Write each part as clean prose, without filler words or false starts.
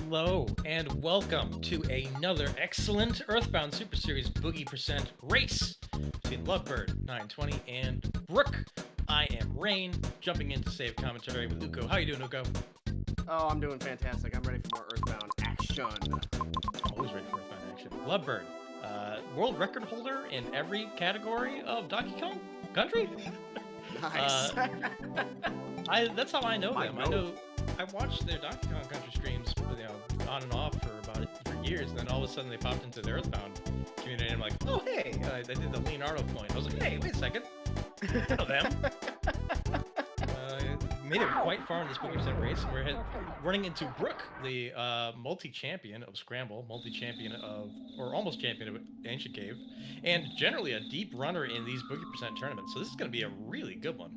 Hello and welcome to another excellent Earthbound Super Series Boogie Percent race between lovebird920 and Brooke. I am Rain, jumping in to save commentary with Uko. How you doing, Uko? Oh, I'm doing fantastic. I'm ready for more Earthbound action. I'm always ready for Earthbound action. Lovebird, world record holder in every category of Donkey Kong Country. Nice. That's how I know them. I watched their Donkey Kong Country streams, on and off for years, and then all of a sudden they popped into the Earthbound community, and I'm like, oh hey, I did the Leonardo point. I was like, hey, wait a second, I know them. Made it quite far in this Boogie Percent race, and we're running into Brooke, the multi-champion of Scramble, multi-champion of, or almost champion of Ancient Cave, and generally a deep runner in these Boogie Percent tournaments. So this is going to be a really good one.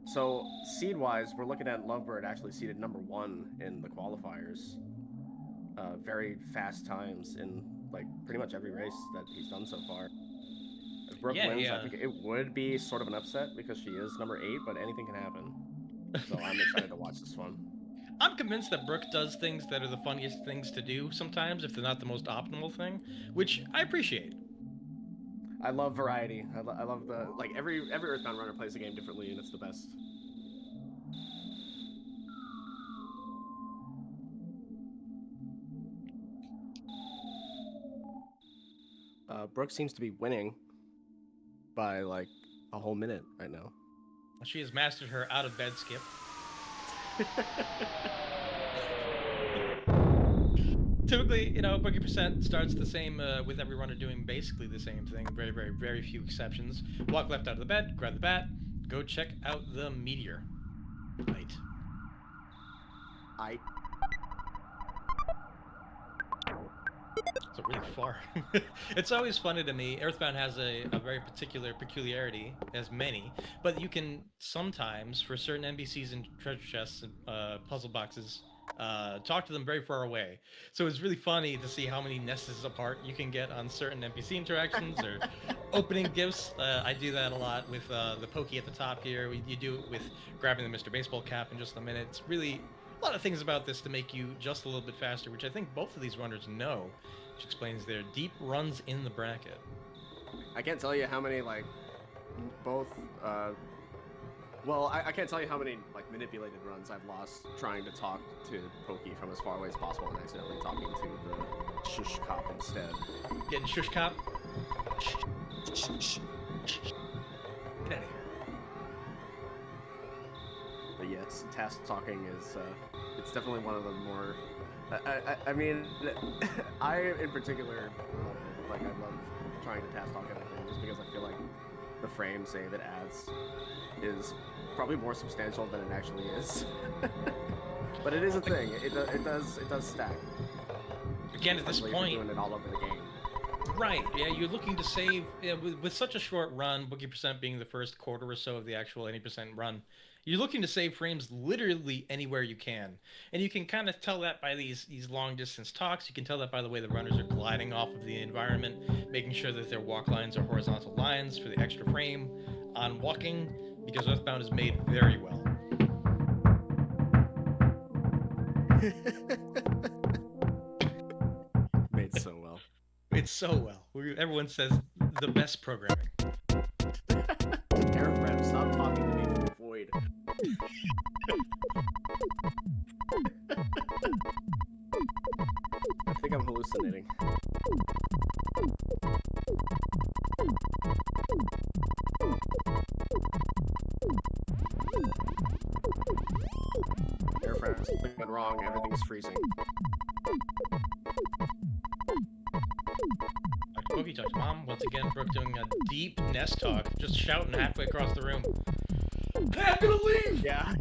So, seed-wise, we're looking at Lovebird actually seeded #1 in the qualifiers. Very fast times in, like, pretty much every race that he's done so far. If Brooke wins, I think it would be sort of an upset because she is #8, but anything can happen. So I'm excited to watch this one. I'm convinced that Brooke does things that are the funniest things to do sometimes, if they're not the most optimal thing, which I appreciate. I love variety. I love the, like, every Earthbound runner plays the game differently, and it's the best. Brooke seems to be winning by, like, a whole minute right now. She has mastered her out-of-bed skip. Typically, Boogie Percent starts the same with every runner doing basically the same thing. Very, very, very few exceptions. Walk left out of the bed, grab the bat, go check out the meteor. Right. So really far. It's always funny to me. Earthbound has a very particular peculiarity, as many, but you can sometimes, for certain NPCs and treasure chests and puzzle boxes, talk to them very far away. So it's really funny to see how many nests apart you can get on certain NPC interactions or opening gifts. I do that a lot with the pokey at the top here. You do it with grabbing the Mr. Baseball cap in just a minute. It's really a lot of things about this to make you just a little bit faster, which I think both of these runners know, which explains their deep runs in the bracket. I can't tell you how many, like, both, well, I can't tell you how many, like, manipulated runs I've lost trying to talk to Pokey from as far away as possible and accidentally talking to the shush cop instead. Getting shush cop? Get out of here. But yes, task talking is, it's definitely one of the more, I mean, I in particular love it. Like, I love trying to task talk everything just because I feel like the frame save it adds is probably more substantial than it actually is. But it is a thing. It does stack. Again, at this point, doing it all over the game. Right, yeah, you're looking to save, with such a short run, Boogie Percent being the first quarter or so of the actual 80% run, you're looking to save frames literally anywhere you can. And you can kind of tell that by these long distance talks. You can tell that by the way the runners are gliding off of the environment, making sure that their walk lines are horizontal lines for the extra frame on walking, because Earthbound is made very well. Made so well. It's so well. Everyone says the best programming. Airframe, stop talking to me from the void. I think I'm hallucinating. Airframe, something went wrong. Everything's freezing. Boogie talks. Mom, once again, Brooke doing a deep nest talk, just shouting halfway across the room. Hey, I'm gonna leave! Yeah.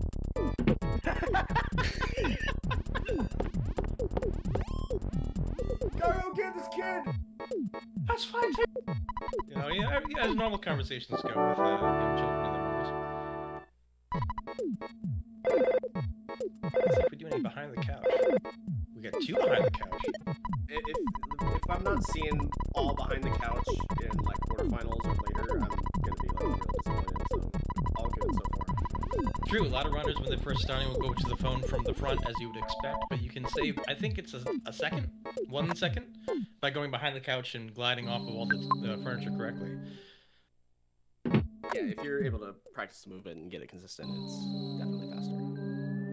Go get this kid! That's fine, too. As normal conversations go with young children in the rooms. Let's see if we do any behind the couch. We got 2 behind the couch. If I'm not seeing all behind the couch in, like, quarterfinals or later, true. A lot of runners, when they're first starting, will go to the phone from the front, as you would expect. But you can save, I think it's a second, 1 second, by going behind the couch and gliding off of all the furniture correctly. Yeah, if you're able to practice the movement and get it consistent, it's definitely faster.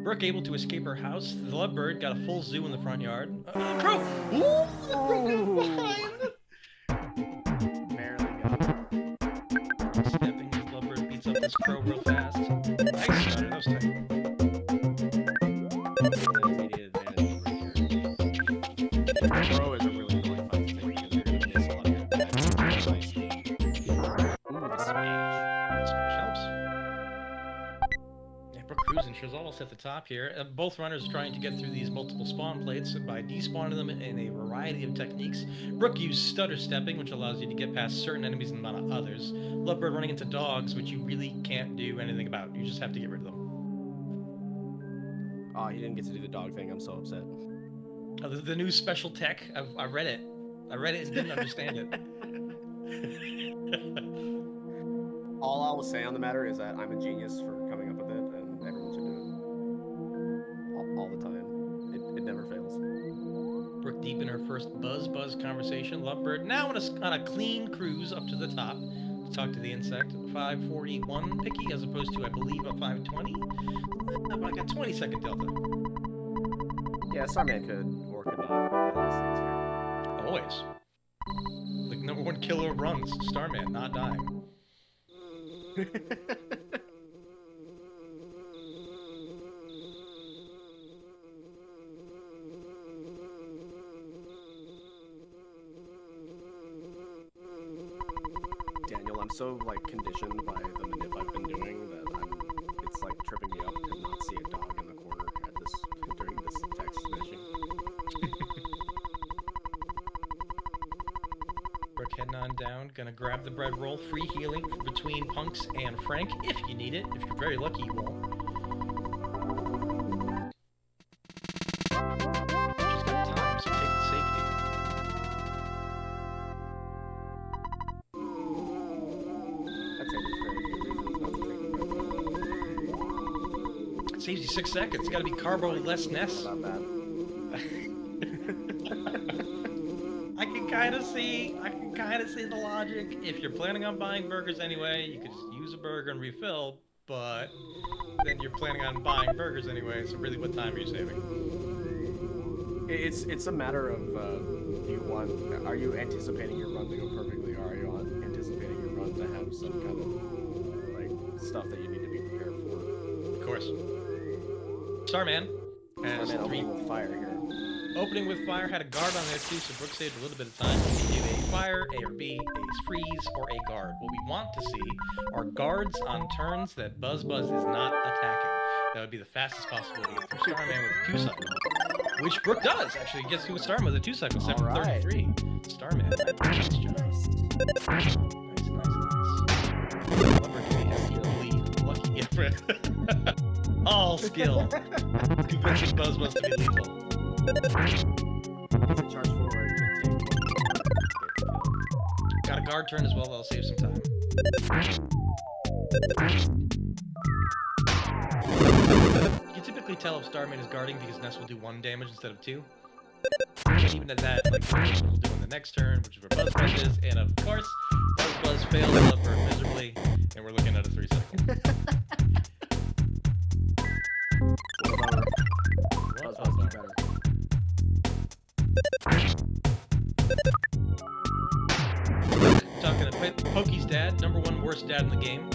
Brooke able to escape her house. The lovebird got a full zoo in the front yard. Crow! Ooh! Crow Barely got it. stepping as lovebird beats up this crow real fast. Nice starter, that was tight. Immediate advantage right here. Crow is a really annoying fight to take because you're going to miss a lot of good attacks. Nice. Ooh, the smash. Smash helps. Yeah, Brooke cruising. She's almost at the top here. Both runners trying to get through these multiple spawn plates by despawning them in a variety of techniques. Brooke used stutter stepping, which allows you to get past certain enemies and not others. Lovebird running into dogs, which you really can't do anything about. You just have to get rid of them. Oh, he didn't get to do the dog thing. I'm so upset. Oh, the new special tech. I read it. I read it and didn't understand it. All I will say on the matter is that I'm a genius for coming up with it, and everyone should do it all the time. It never fails. Brooke deep in her first buzz conversation. Lovebird now on a clean cruise up to the top to talk to the insect. 541 picky as opposed to, I believe, a 520. But I got 20-second delta. Yeah, Starman could or could not realize things here. Always. The #1 killer of runs. Starman not dying. Daniel, I'm so like conditioned by the manip I've been doing that it's like tripping me up to not see a dog in the corner during this text finishing. Brooke heading on down. Gonna grab the bread roll. Free healing between Punks and Frank if you need it. If you're very lucky, you won't. She's got time, so take the safety. I'd say there's very few reasons not to take the bread. It saves you 6 seconds. It's gotta be carbo-lessness. Not bad. I can kind of see the logic. If you're planning on buying burgers anyway, you could just use a burger and refill, but then you're planning on buying burgers anyway, so really what time are you saving? It's a matter of are you anticipating your run to go perfectly, or are you anticipating your run to have some kind of like stuff that you need to be prepared for? Of course. Starman has Starman opening with fire here. Opening with fire, had a guard on there too, so Brooke saved a little bit of time. We can give a fire, A or B, a freeze, or a guard. What we want to see are guards on turns that Buzz is not attacking. That would be the fastest possible to get through Starman with a 2-cycle. Which Brooke does, actually. Gets through a Starman with a 2-cycle, 733. Right. Starman, nice job. Nice. Lumber can be equally lucky. All skill. Convincing Buzz to be lethal. Charge forward. Got a guard turn as well, that'll save some time. You can typically tell if Starman is guarding because Ness will do 1 damage instead of 2. And even at that, like Buzz will do in the next turn, which is where Buzz is, and of course, Buzz failed to look miserably, and we're looking at a 3-second. Buzz do better. Talking to Pokey's dad, #1 worst dad in the game.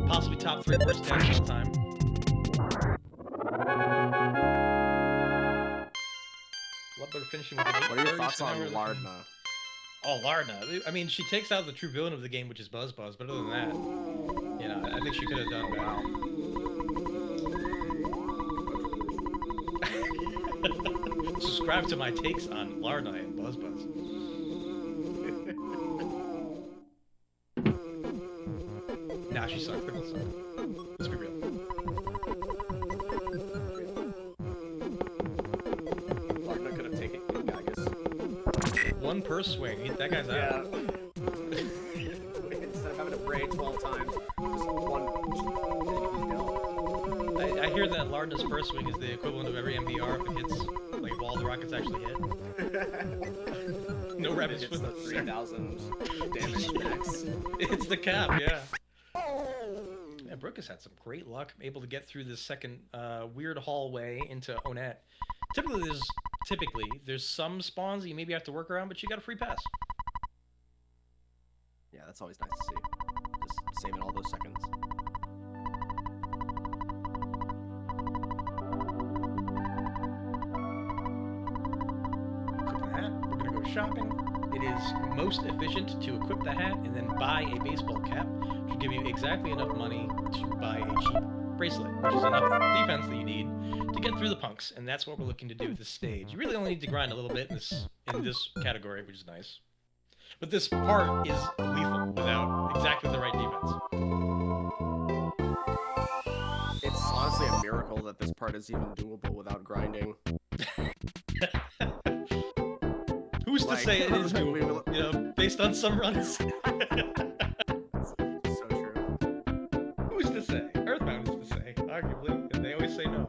Possibly top 3 worst dads of all time. Lovebird finishing with an 8. What are your thoughts on Lardna? Oh, Lardna. I mean, she takes out the true villain of the game, which is Buzz, but other than that, you know, I think she could have done better. Subscribe to my takes on Lardna and Buzz. Nah, she sucked. Let's be real. Lardna could have taken Gagus. 1 per swing. That guy's out. Instead of having to braid 12 times, just 1. that Lardna's first swing is the equivalent of every MBR if it hits, like, if all the rockets actually hit? No rapid It's swing. the 3,000 damage max. It's the cap, yeah. Yeah, Brooke has had some great luck, able to get through this second weird hallway into Onett. Typically, there's some spawns that you maybe have to work around, but she got a free pass. Yeah, that's always nice to see. Just saving all those seconds. Equip the hat. We're gonna go shopping. It is most efficient to equip the hat and then buy a baseball cap, which will give you exactly enough money to buy a cheap bracelet, which is enough defense that you need to get through the punks, and that's what we're looking to do at this stage. You really only need to grind a little bit in this category, which is nice. But this part is lethal without exactly the right defense. It's honestly a miracle that this part is even doable without grinding. Who's to say it is doable? You know, based on some runs. So true. Who's to say? Earthbound is to say, arguably, and they always say no.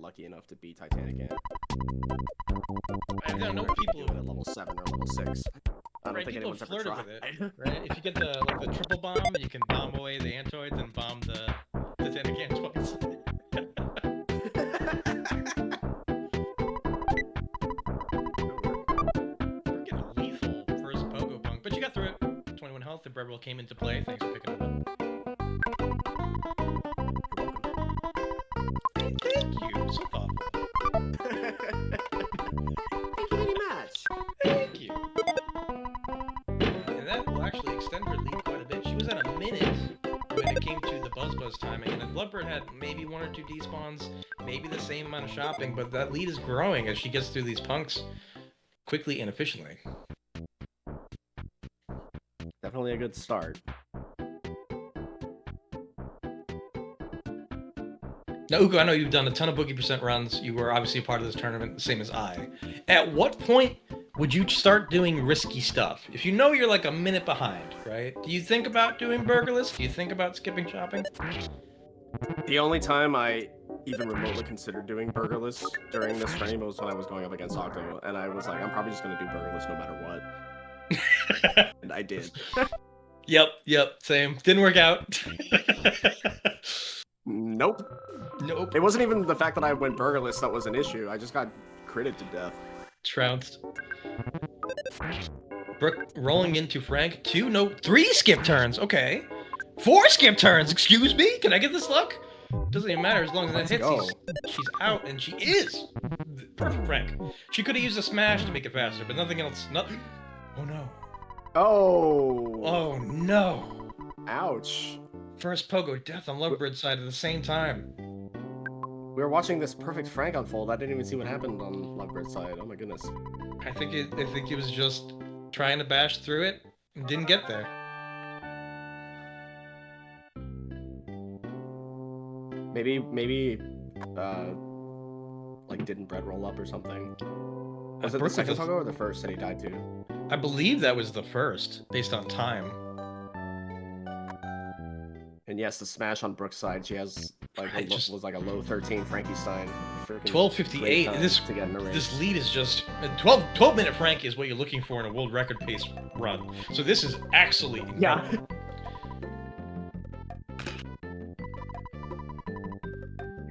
Lucky enough to beat Titanic Ant. I don't know people at level 7 or level 6. I don't think anyone's ever tried. With it, right? If you get the triple bomb, you can bomb away the Antoids and bomb the Titanic Ant twice. We're getting a lethal first pogo punk, but you got through it. 21 health, the bread roll came into play. Thanks for picking it up. Thank you. So thoughtful. Thank you very much. Thank you. And that will actually extend her lead quite a bit. She was at a minute when it came to the Buzz timing, and if Lovebird had maybe 1 or 2 despawns, maybe the same amount of shopping, but that lead is growing as she gets through these punks quickly and efficiently. Definitely a good start. Now, Ugo, I know you've done a ton of Boogey % runs. You were obviously a part of this tournament, the same as I. At what point would you start doing risky stuff? If you know you're like a minute behind, right? Do you think about doing burgerless? Do you think about skipping shopping? The only time I even remotely considered doing burgerless during this stream was when I was going up against Octo, and I was like, I'm probably just going to do burgerless no matter what. And I did. Yep, same. Didn't work out. Nope. It wasn't even the fact that I went burgerless that was an issue. I just got critted to death. Trounced. Brooke rolling into Frank. 3 skip turns. Okay. 4 skip turns. Excuse me? Can I get this luck? Doesn't even matter as long as that hits. She's out, and she is. Perfect Frank. She could have used a smash to make it faster, but nothing else. Oh no. Oh no. Ouch. First pogo death on Lovebird's side at the same time. We were watching this perfect Frank unfold. I didn't even see what happened on Lovebird's side. Oh my goodness. I think he was just trying to bash through it and didn't get there. Maybe, like didn't bread roll up or something. Was it the second pogo or the first that he died to? I believe that was the first, based on time. And yes, the smash on Brooke's side, she has like was like a low 13 Frankenstein. 12:58. This lead is just 12-minute Frankie is what you're looking for in a world record pace run. So this is actually incredible.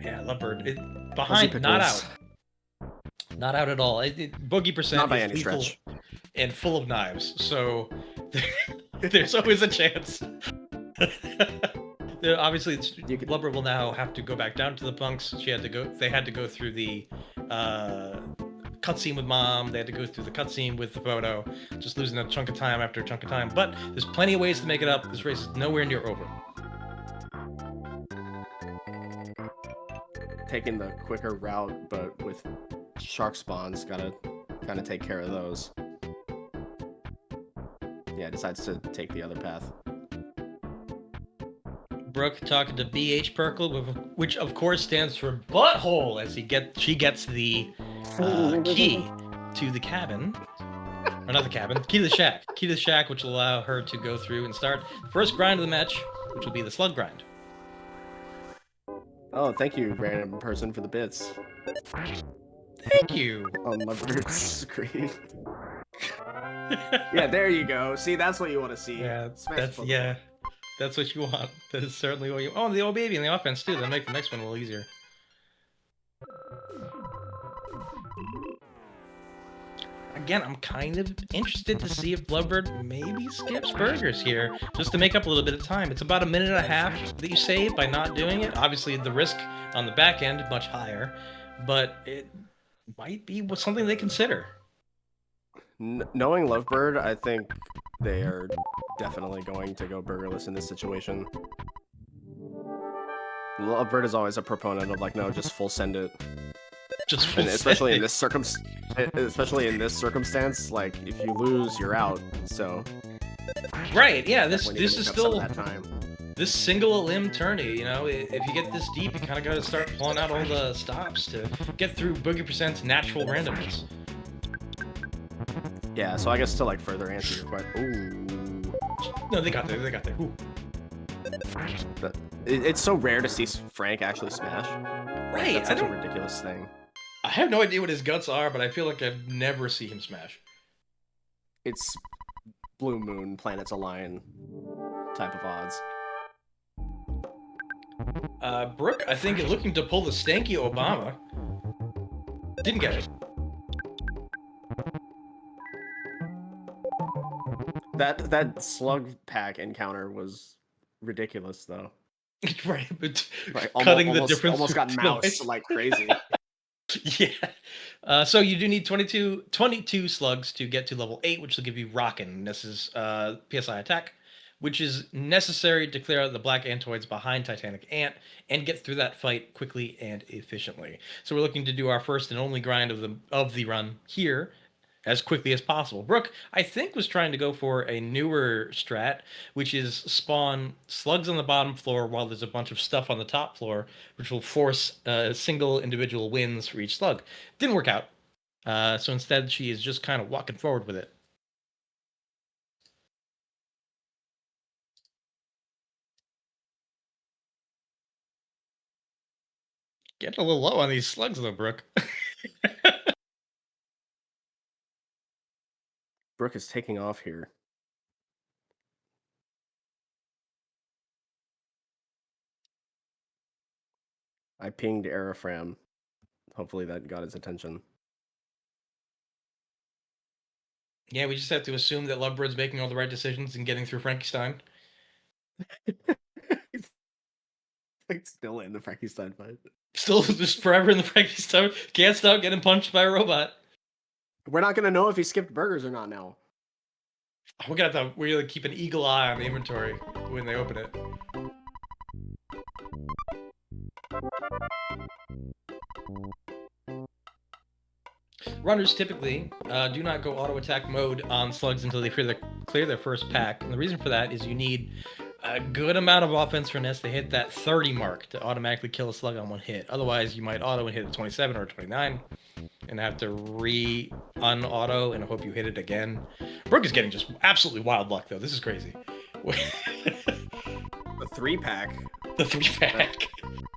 Yeah, Lovebird behind, not out. Not out at all. Boogie % not by is any lethal stretch. And full of knives, so there's always a chance. Obviously, Blubber will now have to go back down to the punks. They had to go through the cutscene with Mom. They had to go through the cutscene with the photo. Just losing a chunk of time after a chunk of time. But there's plenty of ways to make it up. This race is nowhere near over. Taking the quicker route, but with shark spawns, gotta kind of take care of those. Yeah, decides to take the other path. Brooke talking to BH Perkle, which of course stands for butthole, as she gets the key to the cabin. Or not the cabin, key to the shack. Key to the shack, which will allow her to go through and start the first grind of the match, which will be the slug grind. Oh, thank you, random person, for the bits. Thank you. On Lovebird's screen. Yeah, there you go. See, that's what you want to see. Yeah, Smash that's what you want. That is certainly what you. Oh, and the old baby and the offense too. That'll make the next one a little easier. Again, I'm kind of interested to see if Lovebird maybe skips burgers here, just to make up a little bit of time. It's about a minute and a half that you save by not doing it. Obviously, the risk on the back end much higher, but it might be something they consider. Knowing Lovebird, I think they are definitely going to go burgerless in this situation. Lovebird is always a proponent of like, no, just full send it. Just full and especially in this circumstance, like if you lose, you're out. So right, yeah, this is still that time. This single limb tourney, you know, if you get this deep, you kind of got to start pulling out all the stops to get through Boogey%'s natural randomness. Yeah, so I guess to like further answer your question, no, they got there. Ooh. It's so rare to see Frank actually smash. Right, that's such a ridiculous thing. I have no idea what his guts are, but I feel like I've never seen him smash. It's blue moon, planets align type of odds. Brooke, I think, is looking to pull the stanky Obama. Didn't get it. That slug pack encounter was ridiculous, though. Right, but like, cutting the difference. Almost got moused like crazy. Yeah. So you do need 22 slugs to get to level 8, which will give you Rockin'. This is PSI attack, which is necessary to clear out the black Antoids behind Titanic Ant and get through that fight quickly and efficiently. So we're looking to do our first and only grind of the run here as quickly as possible. Brooke, I think, was trying to go for a newer strat, which is spawn slugs on the bottom floor while there's a bunch of stuff on the top floor, which will force single individual wins for each slug. Didn't work out. So instead, she is just kind of walking forward with it. Getting a little low on these slugs, though, Brooke. Brooke is taking off here. I pinged Aerofram. Hopefully that got his attention. Yeah, we just have to assume that Lovebird's making all the right decisions and getting through Frankenstein. It's still in the Frankenstein fight. Still just forever in the Frankenstein. Can't stop getting punched by a robot. We're not gonna know if he skipped burgers or not now. We're gonna keep an eagle eye on the inventory when they open it. Runners typically do not go auto attack mode on slugs until they clear their first pack, and the reason for that is you need a good amount of offense for Ness to hit that 30 mark to automatically kill a slug on one hit. Otherwise, you might auto and hit a 27 or a 29 and have to un-auto and hope you hit it again. Brooke is getting just absolutely wild luck, though. This is crazy. The 3-pack. The 3-pack.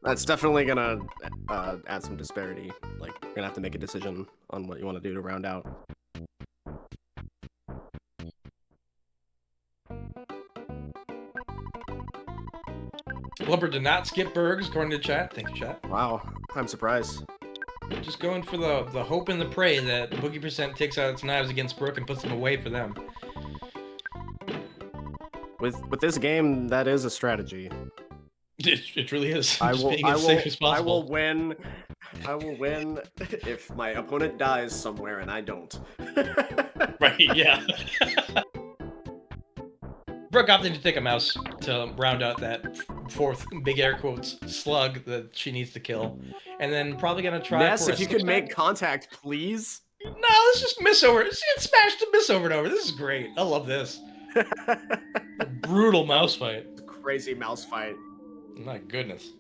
That's definitely gonna add some disparity. Like, you're gonna have to make a decision on what you want to do to round out. Blubber did not skip burgers, according to chat. Thank you, chat. Wow, I'm surprised. Just going for the hope and the pray that Boogey% takes out its knives against Brooke and puts them away for them. With this game, that is a strategy. It really is. I will win if my opponent dies somewhere and I don't. Right, yeah. Brooke opted to take a mouse to round out that fourth, big air quotes, slug that she needs to kill. And then probably gonna try Ness, for if you could make contact, please. No, let's just miss over. Let's get smashed to miss over and over. This is great. I love this. Brutal mouse fight. Crazy mouse fight. My goodness.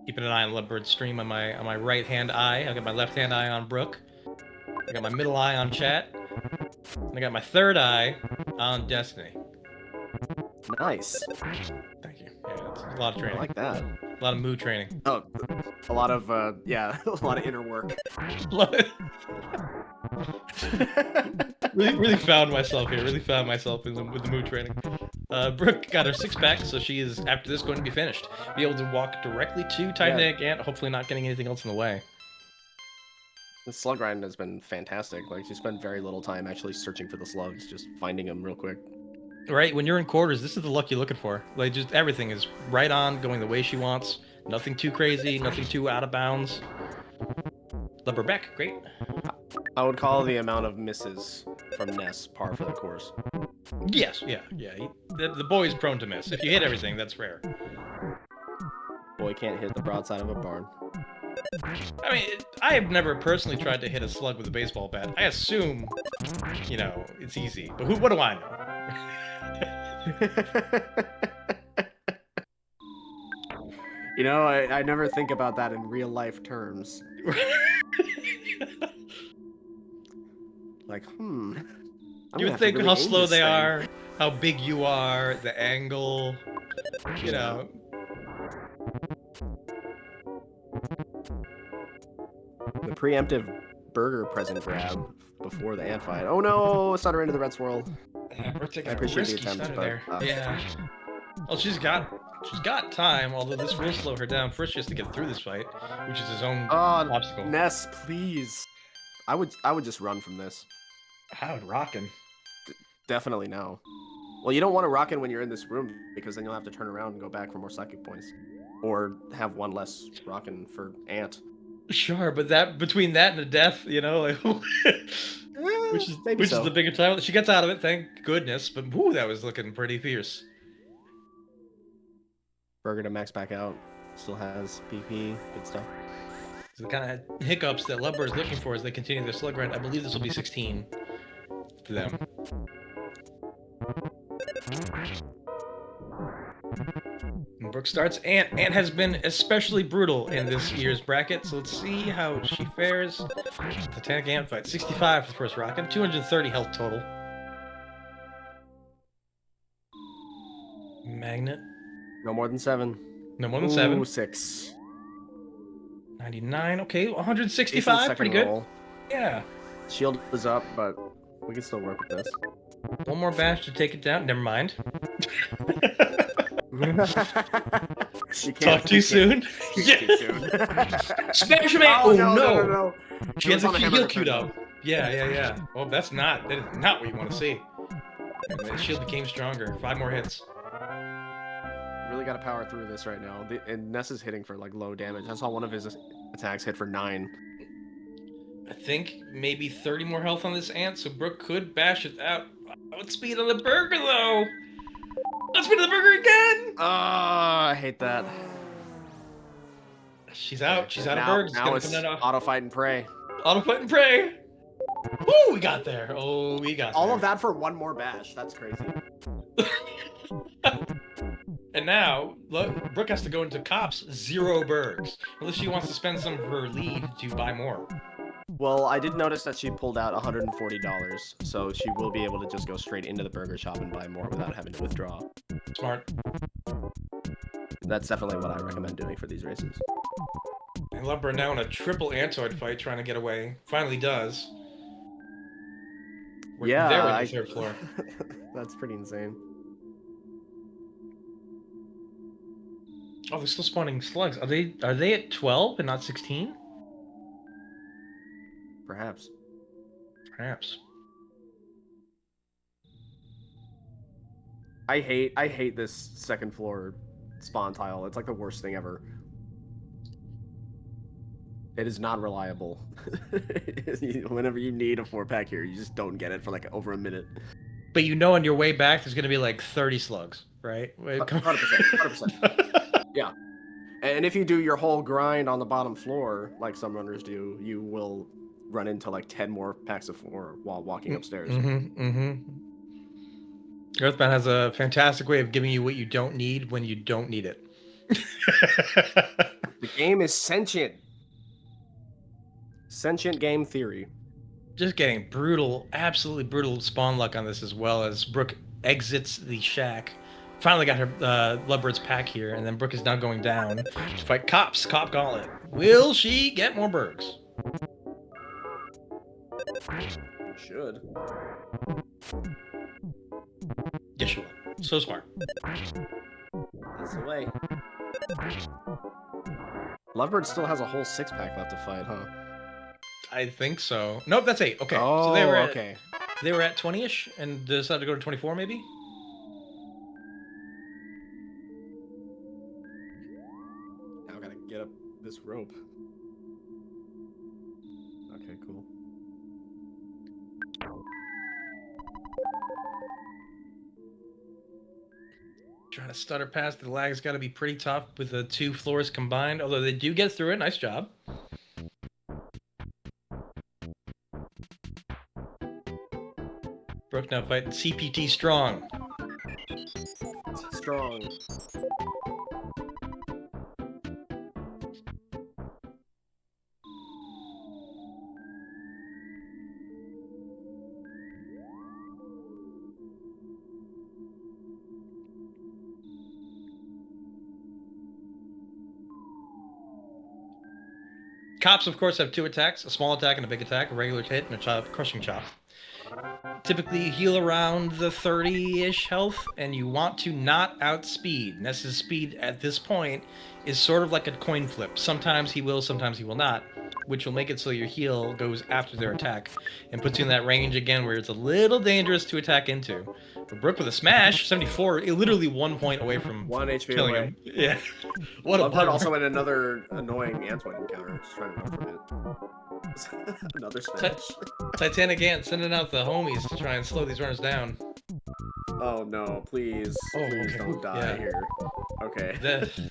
Keeping an eye on Lovebird stream on my right hand eye. I got my left hand eye on Brooke. I got my middle eye on chat. And I got my third eye on Destiny. Nice. Thank you. Yeah, it's a lot of training. I like that. A lot of mood training. Oh, a lot of yeah, a lot of inner work. really found myself here. Really found myself with the mood training. Brooke got her 6-pack, so she is, after this, going to be finished. Be able to walk directly to Titanic Ant, hopefully not getting anything else in the way. The slug grind has been fantastic. Like, you spend very little time actually searching for the slugs, just finding them real quick. Right, when you're in quarters, this is the luck you're looking for. Like, just everything is right on, going the way she wants. Nothing too crazy, nothing too out of bounds. Lumber back, great. I would call the amount of misses from Ness par for the course. Yes, yeah. The boy is prone to miss. If you hit everything, that's rare. Boy can't hit the broadside of a barn. I mean, I have never personally tried to hit a slug with a baseball bat. I assume, you know, it's easy. But what do I know? You know, I never think about that in real life terms. Like, You would think really how slow they are, how big you are, the angle, you know. The preemptive burger present grab before the ant fight. Oh no, it's not her into the red swirl. Yeah, we're taking I appreciate the risky attempt, stunt but there. Yeah. Well, she's got time, although this will slow her down. First, she has to get through this fight, which is his own obstacle. Ness, please. I would just run from this. How would rockin'? Definitely no. Well, you don't want to rock in when you're in this room, because then you'll have to turn around and go back for more psychic points. Or have one less rockin' for Ant. Sure, but that between that and a death, you know, like, which is the bigger title. She gets out of it, thank goodness. But whoo, that was looking pretty fierce. Burger to max back out. Still has PP. Good stuff. So the kind of hiccups that Lovebird is looking for as they continue their slug grind. I believe this will be 16 to them. And Brooke starts. Ant has been especially brutal in this year's bracket, so let's see how she fares. Titanic Ant fight. 65 for the first rocket, 230 health total. Magnet. No more than 7. No more than 7. 6. 99, okay, 165, pretty good. Roll. Yeah. Shield is up, but we can still work with this. One more bash to take it down. Never mind. Talk too soon. Smash him! Oh no! She has a heal queued up. Yeah. Oh, that is not what you want to see. And the shield became stronger. 5 more hits. Really got to power through this right now. And Ness is hitting for like low damage. I saw one of his attacks hit for 9. I think maybe 30 more health on this ant, so Brooke could bash it out. Outspeed on the burger though. Outspeed on the burger again. I hate that. She's out. She's out of burgers. Now it's auto fight and pray. Auto fight and pray. Woo! We got there. Oh, we got all there. of that for 1 more bash. That's crazy. And now, look, Brooke has to go into cops 0 burgs, unless she wants to spend some of her lead to buy more. Well, I did notice that she pulled out $140, so she will be able to just go straight into the burger shop and buy more without having to withdraw. Smart. That's definitely what I recommend doing for these races. And Lovebird now in a triple Antoid fight trying to get away. Finally does. We're there on the 3rd floor. That's pretty insane. Oh, they're still spawning slugs. Are they at 12 and not 16? Perhaps. I hate this 2nd floor spawn tile. It's like the worst thing ever. It is not reliable. Whenever you need a 4-pack here, you just don't get it for like over a minute. But you know on your way back there's going to be like 30 slugs, right? 100%. Yeah. And if you do your whole grind on the bottom floor, like some runners do, you will run into like 10 more packs of 4 while walking upstairs. Earthbound has a fantastic way of giving you what you don't need when you don't need it. game is sentient. Sentient game theory. Just getting brutal, absolutely brutal spawn luck on this, as well as Brooke exits the shack. Finally got her Lovebirds pack here, and then Brooke is now going down to fight Cops. Cop Gauntlet. Will she get more bergs? Should. Yes, she will. So smart. That's the way. Lovebird still has a whole 6-pack left to fight, huh? I think so. Nope, that's 8. Okay. Oh, so okay. They were at 20-ish and decided to go to 24, maybe? Now I gotta get up this rope. Okay, cool. Trying to stutter past the lag's got to be pretty tough with the 2 floors combined, although they do get through it. Nice job. Brooke now fighting CPT Strong. Strong. Cops, of course, have 2 attacks, a small attack and a big attack, a regular hit and a crushing chop. Typically heal around the 30-ish health, and you want to not outspeed. Ness's speed at this point is sort of like a coin flip. Sometimes he will, sometimes he will not, which will make it so your heal goes after their attack and puts you in that range again where it's a little dangerous to attack into. But Brooke with a smash, 74, literally 1 point away from 1 HP killing away. him. Yeah. What a Lovebird also had another annoying Antoine encounter. Just trying to run from it. Another smash. Titanic Ant sending out the homies to try and slow these runners down. Oh no, please. Please don't die here. Okay.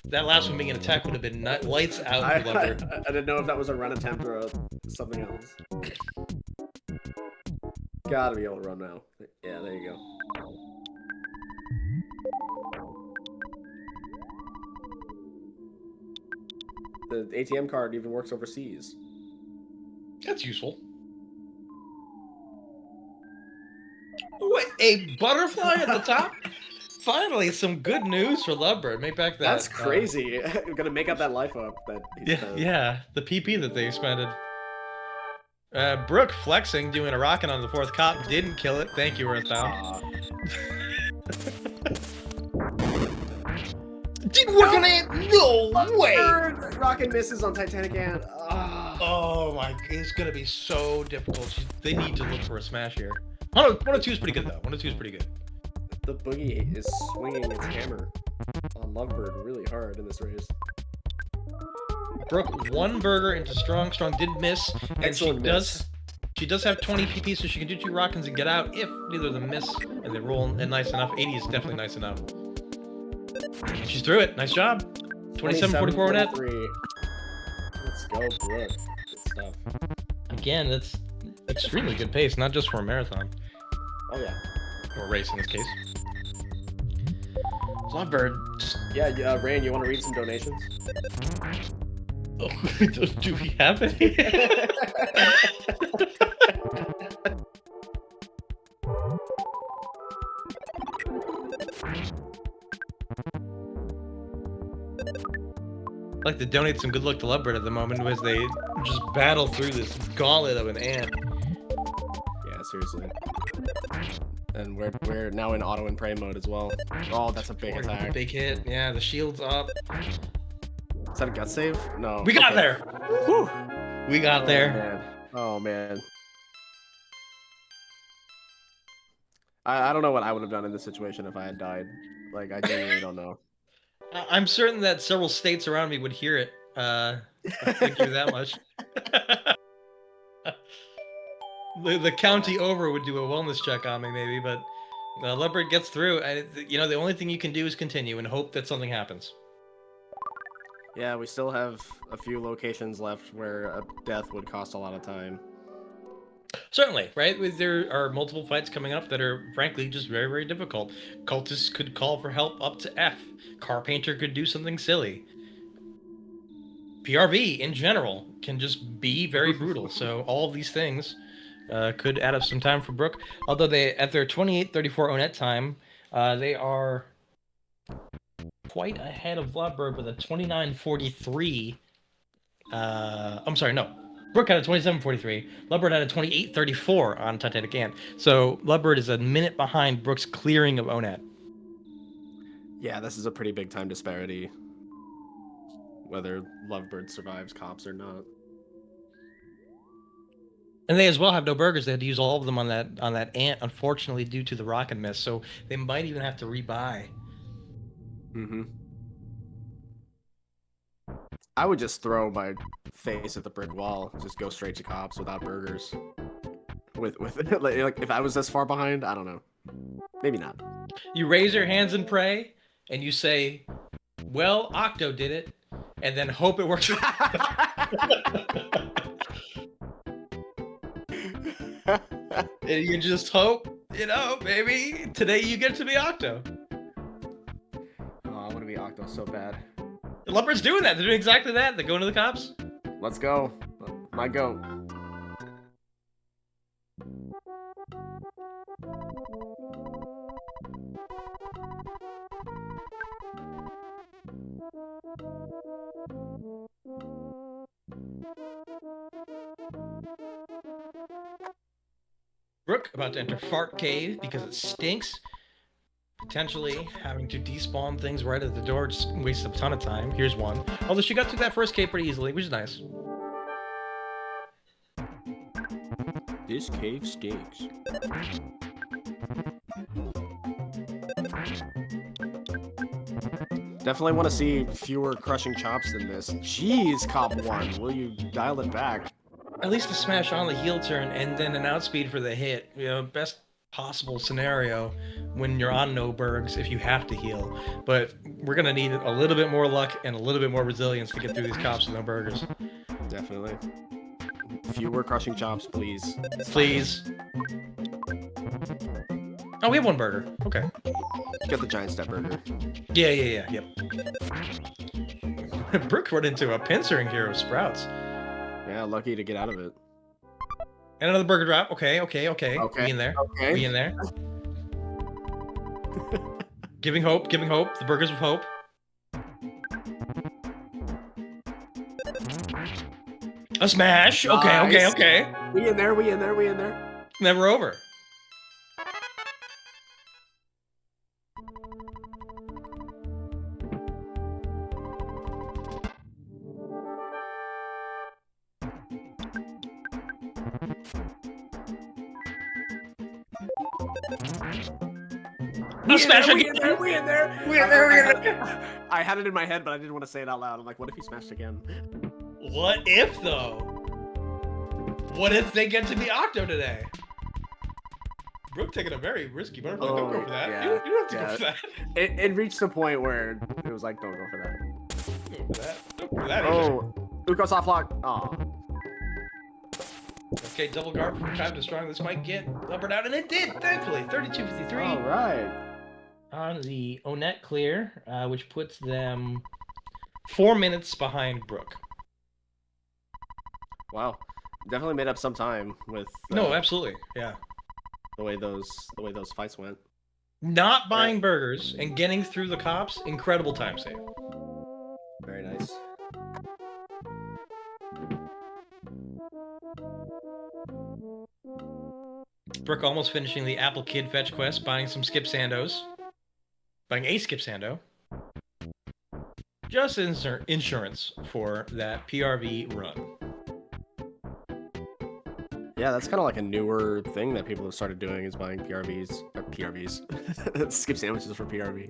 That last one being an attack would have been lights out. I didn't know if that was a run attempt or something else. Gotta be able to run now. Yeah, there you go. The ATM card even works overseas. That's useful. What, a butterfly at the top? Finally, some good news for Lovebird. Make back that. That's crazy. You're gonna make up that life up. Yeah, the PP that they expended. Brooke flexing, doing a rockin' on the 4th cop. Didn't kill it. Thank you, Earthbound. Didn't work on it. No way. Rocket misses on Titanic Ant. Oh my! It's gonna be so difficult. They need to look for a smash here. 102 is pretty good though. 102 is pretty good. The Boogey is swinging its hammer on Lovebird really hard in this race. Brooke 1 burger into Strong. Strong did miss, and Excellent miss. She does have 20 PP, so she can do 2 rockins and get out if neither of them miss, and they roll and nice enough. 80 is definitely nice enough. And she's through it. Nice job. 27-44 net. Let's go, Brooke. Good stuff. Again, that's extremely good pace, not just for a marathon. Oh yeah. Or race in this case. Lovebird. Yeah, Rain, you want to read some donations? Oh, do we have any? I'd like to donate some good luck to Lovebird at the moment as they just battle through this gauntlet of an ant. Yeah, seriously. And we're now in auto and prey mode as well. Oh, that's a big attack. Big hit. Yeah, the shield's up. Is that a gut save? No. We got there. Whew. We got there. Man. Oh man. I don't know what I would have done in this situation if I had died. Like, I genuinely don't know. I'm certain that several states around me would hear it. Thank you that much. The county over would do a wellness check on me, maybe, but Lovebird gets through. And you know, the only thing you can do is continue and hope that something happens. Yeah, we still have a few locations left where a death would cost a lot of time. Certainly, right? There are multiple fights coming up that are, frankly, just very, very difficult. Cultists could call for help up to F. Car Painter could do something silly. PRV in general can just be very brutal. So all of these things could add up some time for Brooke. Although they, at their 28:34 Onet time, they are quite ahead of Lovebird with a 29:43. I'm sorry, no. Brooke had a 27:43. Lovebird had a 28:34 on Titanic Ant. So Lovebird is a minute behind Brooke's clearing of Onet. Yeah, this is a pretty big time disparity. Whether Lovebird survives cops or not. And they as well have no burgers. They had to use all of them on that ant, unfortunately, due to the rocket miss. So they might even have to rebuy. Mm-hmm. I would just throw my face at the brick wall. Just go straight to cops without burgers. With like if I was this far behind, I don't know. Maybe not. You raise your hands and pray, and you say, "Well, Octo did it," and then hope it works. And you just hope, maybe today you get to be Octo. Oh, I want to be Octo so bad. Leopard's doing that. They're doing exactly that. They're going to the cops. Let's go. My goat. Brooke about to enter Fart Cave because it stinks. Potentially having to despawn things right at the door just wastes a ton of time. Here's one. Although she got through that first cave pretty easily, which is nice. This cave stinks. Definitely want to see fewer crushing chops than this. Jeez, Cop 1, will you dial it back? At least a smash on the heel turn and then an outspeed for the hit. Best possible scenario when you're on no burgs if you have to heal. But we're going to need a little bit more luck and a little bit more resilience to get through these cops with no burgers. Definitely. Fewer crushing chops, please. Please. Oh, we have one burger. Okay. Get the giant step burger. Yep. Brooke run into a pincering here of Sprouts. Yeah, lucky to get out of it. And another burger drop. Okay. We in there. Okay. We in there. Giving hope. The burgers with hope. A smash. Nice. Okay. We in there. Never over. We in there. I had it in my head, but I didn't want to say it out loud. I'm like, what if he smashed again? What if, though? What if they get to be Octo today? Brooke taking a very risky butterfly. Don't go for that. Yeah, you don't have to go for that. It reached a point where it was like, don't go for that. Don't go for that. Don't go for that Oh, Uko soft lock. Aw. Okay, double guard from time to strong. This might get Leopard out, and it did, thankfully. 32:53. All right. On the Onet clear, which puts them 4 minutes behind Brooke. Wow. Definitely made up some time with No, absolutely. Yeah. the way those fights went. Not buying burgers and getting through the cops, incredible time save. Very nice. Brooke almost finishing the Apple Kid fetch quest, buying some Skip Sandos. Buying a Skip Sando. Just insurance for that PRV run. Yeah, that's kind of like a newer thing that people have started doing is buying PRVs. Skip sandwiches for PRV.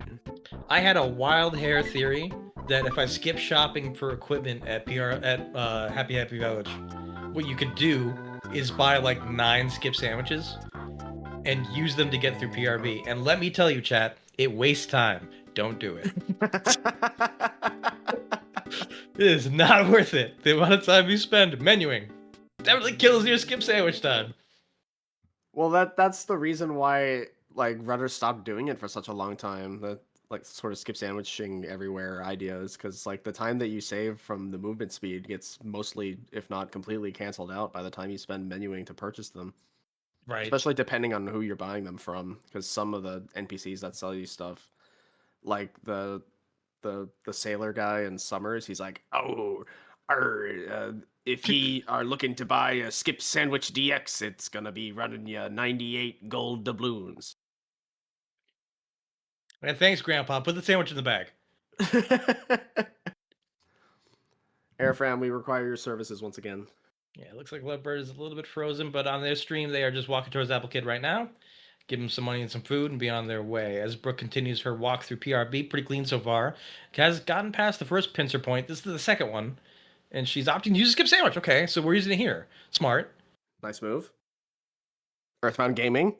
I had a wild hair theory that if I skip shopping for equipment at Happy Village, what you could do is buy like 9 skip sandwiches and use them to get through PRV. And let me tell you, chat, it wastes time. Don't do it. It is not worth it. The amount of time you spend menuing definitely kills your skip sandwich time. Well, that's the reason why like runners stopped doing it for such a long time. That like sort of skip sandwiching everywhere ideas, because like the time that you save from the movement speed gets mostly, if not completely, canceled out by the time you spend menuing to purchase them. Right. Especially depending on who you're buying them from, because some of the NPCs that sell you stuff, like the sailor guy in Summers, he's like, oh, if ye are looking to buy a skip sandwich DX, it's gonna be running you 98 gold doubloons. And thanks, Grandpa. Put the sandwich in the bag. Airfram, we require your services once again. Yeah, it looks like Lovebird is a little bit frozen, but on their stream, they are just walking towards Apple Kid right now. Give them some money and some food and be on their way. As Brooke continues her walk through PRB, pretty clean so far. Has gotten past the first pincer point. This is the second one. And she's opting to use a skip sandwich. Okay, so we're using it here. Smart. Nice move. Earthbound Gaming.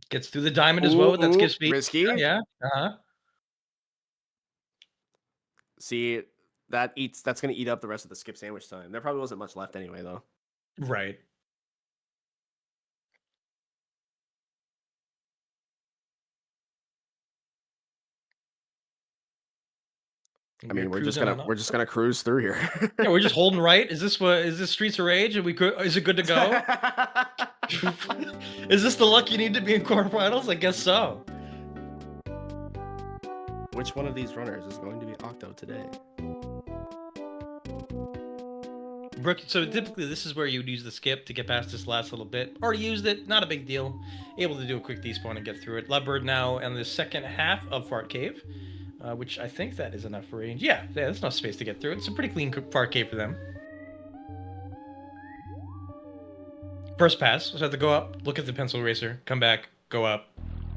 Gets through the diamond as well with that skip speed. Risky. Yeah. Uh-huh. See, that's gonna eat up the rest of the skip sandwich time. There probably wasn't much left anyway, though. Right. I mean, we're just gonna cruise through here. Yeah, we're just holding right. Is this Streets of Rage? Is it good to go? Is this the luck you need to be in quarterfinals? I guess so. Which one of these runners is going to be Octo today? Brooke, so typically this is where you would use the skip to get past this last little bit. Already used it, not a big deal. Able to do a quick despawn and get through it. Lovebird now in the second half of Fart Cave, which I think that is enough for range. Yeah, there's enough space to get through it. It's a pretty clean Fart Cave for them. First pass, so I have to go up, look at the pencil eraser, come back, go up,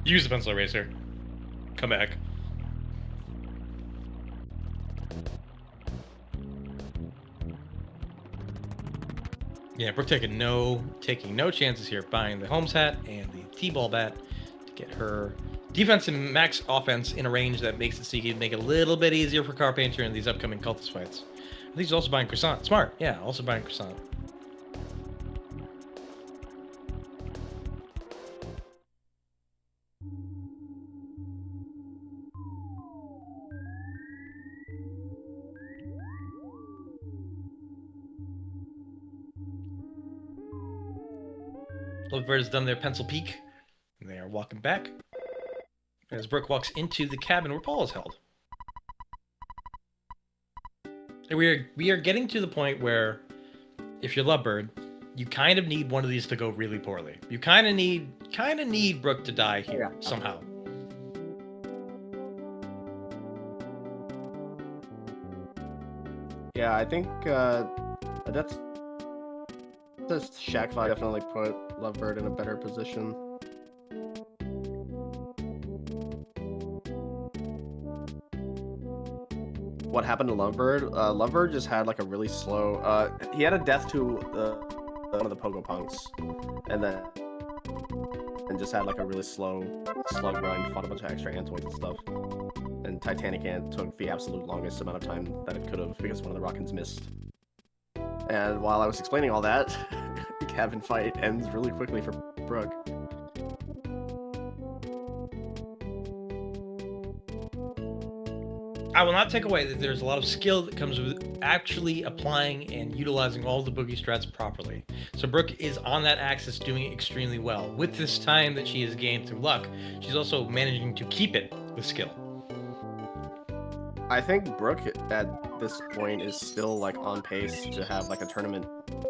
use the pencil eraser, come back. Yeah, Brooke taking no chances here, buying the Holmes hat and the T-ball bat to get her defense and max offense in a range that makes it so you can make it a little bit easier for Carpenter in these upcoming cultist fights. I think he's also buying Croissant. Smart, yeah, also buying Croissant. Lovebird has done their pencil peek, and they are walking back as Brooke walks into the cabin where Paul is held. And we are getting to the point where, if you're Lovebird, you kind of need one of these to go really poorly. You kind of need Brooke to die here somehow. Yeah, I think that's this Shack fight definitely put Lovebird in a better position. What happened to Lovebird? Lovebird just had like a really slow. He had a death to one of the Pogo Punks, and just had like a really slow slug grind. Fought a bunch of extra Antoids and stuff. And Titanic Ant took the absolute longest amount of time that it could have because one of the Rockins missed. And while I was explaining all that, the cabin fight ends really quickly for Brooke. I will not take away that there's a lot of skill that comes with actually applying and utilizing all the Boogey strats properly. So Brooke is on that axis doing it extremely well. With this time that she has gained through luck, she's also managing to keep it with skill. I think Brooke at this point is still like on pace to have like a tournament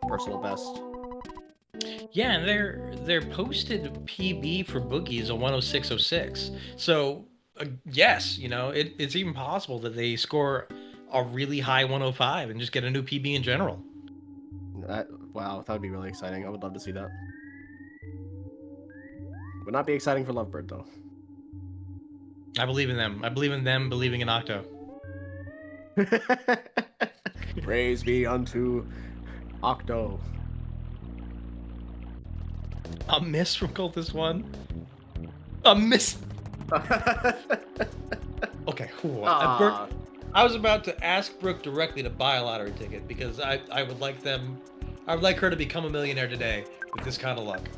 personal best. Yeah, and their posted PB for Boogey is a 106.06. So yes, you know, it's even possible that they score a really high 105 and just get a new PB in general. Wow, that would be really exciting. I would love to see that. Would not be exciting for Lovebird though. I believe in them. I believe in them believing in Octo. Praise be unto Octo. A miss from Cultist 1. A miss. Okay, cool. I was about to ask Brooke directly to buy a lottery ticket because I would like her to become a millionaire today with this kind of luck.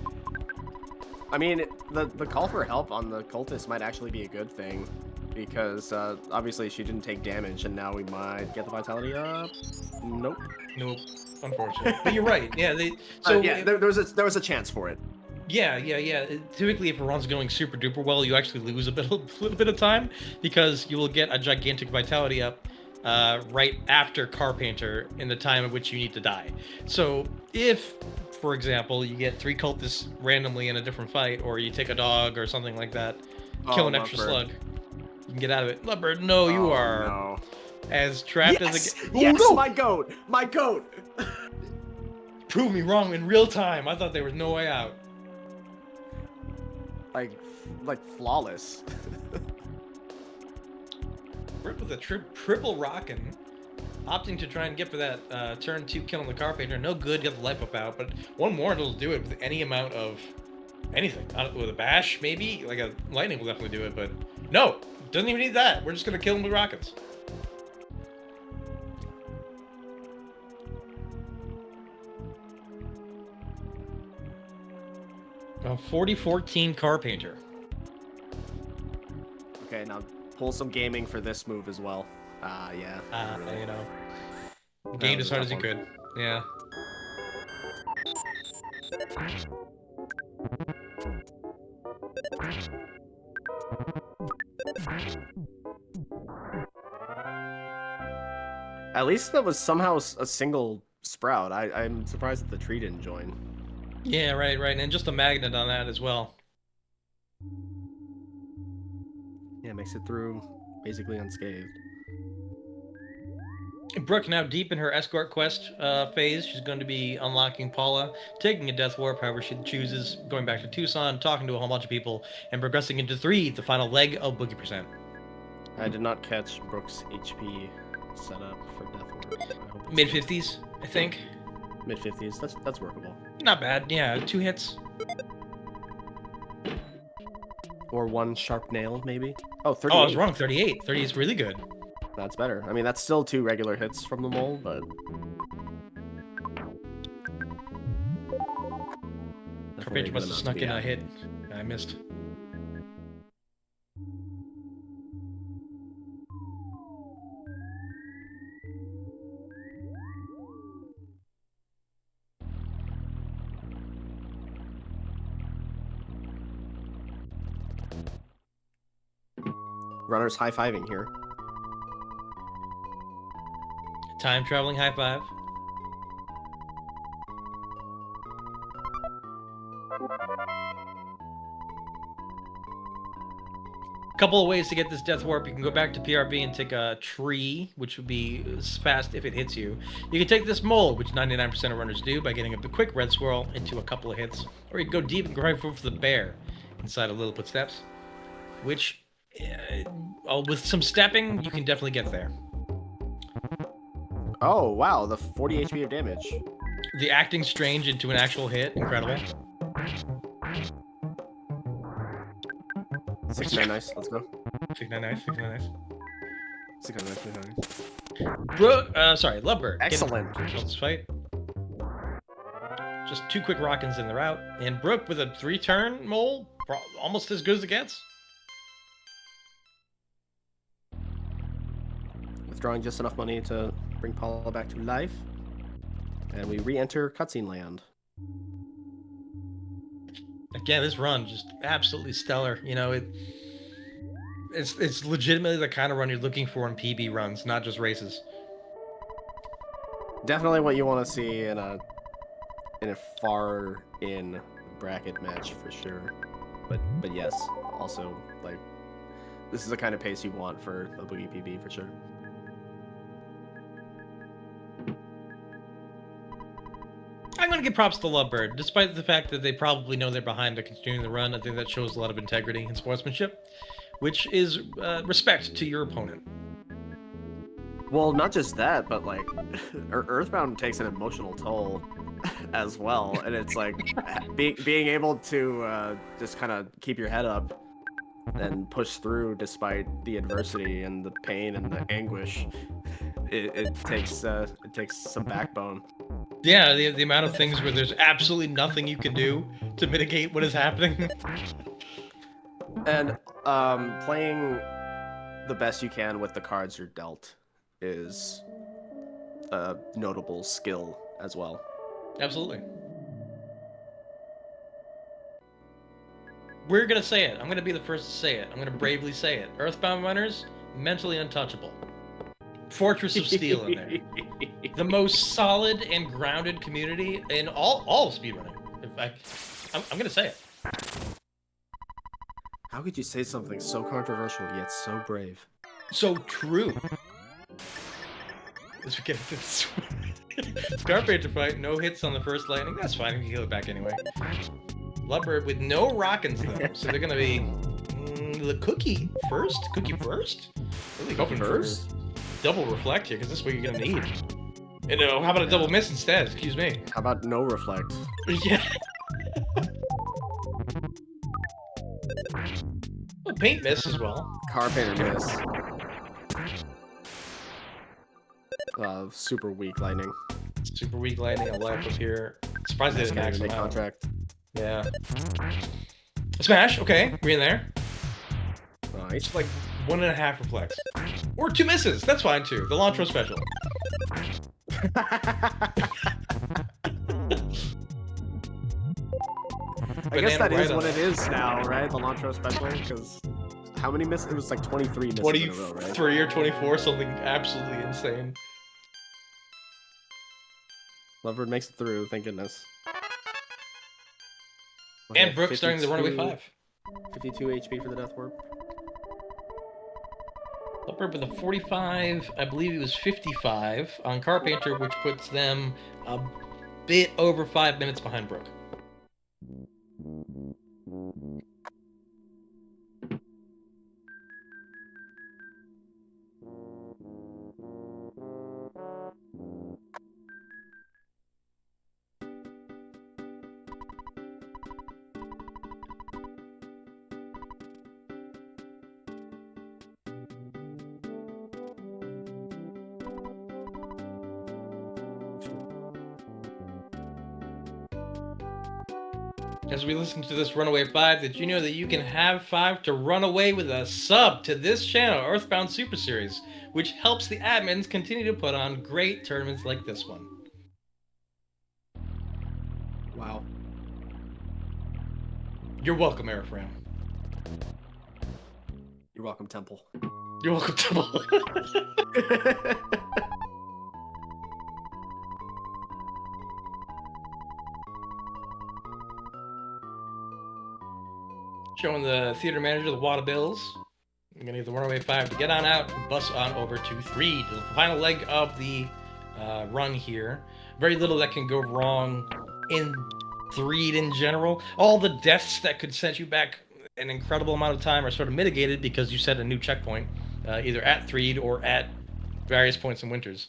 I mean, the call for help on the cultist might actually be a good thing. because obviously she didn't take damage, and now we might get the vitality up. Nope. Nope, unfortunately. But you're right. Yeah, Yeah, there was a chance for it. Yeah. Typically, if a run's going super duper well, you actually lose a little bit of time because you will get a gigantic vitality up right after Carpainter in the time at which you need to die. So if, for example, you get 3 cultists randomly in a different fight, or you take a dog or something like that, kill an extra slug, you can get out of it. Lovebird, no, you are as trapped as a... Yes, oh, no! My goat! Prove me wrong in real time. I thought there was no way out. Like flawless. Brooke with a triple rockin', opting to try and get for that turn 2 kill on the Carpainter. No good, get the life up out, but one more and it'll do it with any amount of anything. With a bash, maybe? Like a lightning will definitely do it, but no, doesn't even need that. We're just gonna kill him with rockets. 40-14 Carpainter. Okay, now pull some gaming for this move as well. Yeah. You know, gained as hard as you could. Yeah. At least that was somehow a single sprout. I'm surprised that the tree didn't join. Yeah, right, and just a magnet on that as well. Yeah, makes it through basically unscathed. Brooke now deep in her escort quest phase. She's going to be unlocking Paula, taking a death warp, however she chooses, going back to Tucson, talking to a whole bunch of people, and progressing into 3, the final leg of Boogey %. I did not catch Brooke's HP setup for death warp. Mid-50s, I think. Mid-50s, that's workable. Not bad, yeah, 2 hits. Or 1 sharp nail, maybe? Oh, 38. Oh, I was wrong, 38. 30 is really good. That's better. I mean, that's still 2 regular hits from the mole, but... Carpainter must have snuck in a hit. I missed. Runner's high-fiving here. Time traveling high five. Couple of ways to get this death warp. You can go back to PRV and take a tree, which would be fast if it hits you. You can take this mole, which 99% of runners do, by getting a quick red swirl into a couple of hits. Or you can go deep and grind for the bear inside of Little Footsteps, which, with some stepping, you can definitely get there. Oh, wow, the 40 HP of damage. The acting strange into an actual hit, incredible. 69 nice, let's go. 69 nice, 69 nice. 69 nice. Brooke, sorry, Lovebird. Excellent. Let's fight. Just 2 quick rockins in the route. And Brooke with a 3-turn mole, almost as good as it gets. Withdrawing just enough money to bring Paula back to life. And we re-enter cutscene land. Again, this run just absolutely stellar. You know, it's legitimately the kind of run you're looking for in PB runs, not just races. Definitely what you want to see in a far in bracket match for sure. But yes, also like this is the kind of pace you want for a Boogey PB for sure. I'm going to give props to Lovebird. Despite the fact that they probably know they're behind to continuing the run, I think that shows a lot of integrity and sportsmanship, which is respect to your opponent. Well, not just that, but like Earthbound takes an emotional toll as well, and it's like being able to just kind of keep your head up and push through despite the adversity and the pain and the anguish. It takes some backbone. Yeah, the amount of things where there's absolutely nothing you can do to mitigate what is happening. And playing the best you can with the cards you're dealt is a notable skill as well. Absolutely. We're gonna say it. I'm gonna be the first to say it. I'm gonna bravely say it. Earthbound runners, mentally untouchable. Fortress of Steel in there. The most solid and grounded community in all of speedrunning. In fact, I'm gonna say it. How could you say something so controversial yet so brave? So true. As we get into this Scarpager fight, no hits on the first lightning. That's fine, we can heal it back anyway. Lovebird with no rockins though, so they're gonna be the cookie first. Cookie first. Really hoping First? for double reflect here, because this is what you're gonna need. And how about a double miss instead? Excuse me. How about no reflect? Yeah. Well, paint miss as well. Car painter miss. Super weak lightning. Super weak lightning, a life up here. Surprised they didn't max him out. Contract. Yeah. Smash, okay, we're in there. Nice. It's like 1.5 reflects. Or 2 misses, that's fine too. The Lantro special. I guess that is what it is now, right? The Lantro special, because how many misses? It was like 23 misses in a row, right? 23 or 24, something absolutely insane. Lovebird makes it through, thank goodness. And Brooke starting the runaway 5. 52 HP for the Death Warp. Lovebird with a 45, I believe he was 55 on Carpainter, which puts them a bit over 5 minutes behind Brooke. As we listen to this Runaway 5, did you know that you can have 5 to run away with a sub to this channel, Earthbound Super Series, which helps the admins continue to put on great tournaments like this one. Wow. You're welcome, Airfram. You're welcome, Temple. You're welcome, Temple. Showing the theater manager the wad of bills. I'm gonna get the Runaway 5 to get on out and bus on over to 3, to the final leg of the run here. Very little that can go wrong in 3 in general. All the deaths that could set you back an incredible amount of time are sort of mitigated because you set a new checkpoint, either at 3 or at various points in Winters.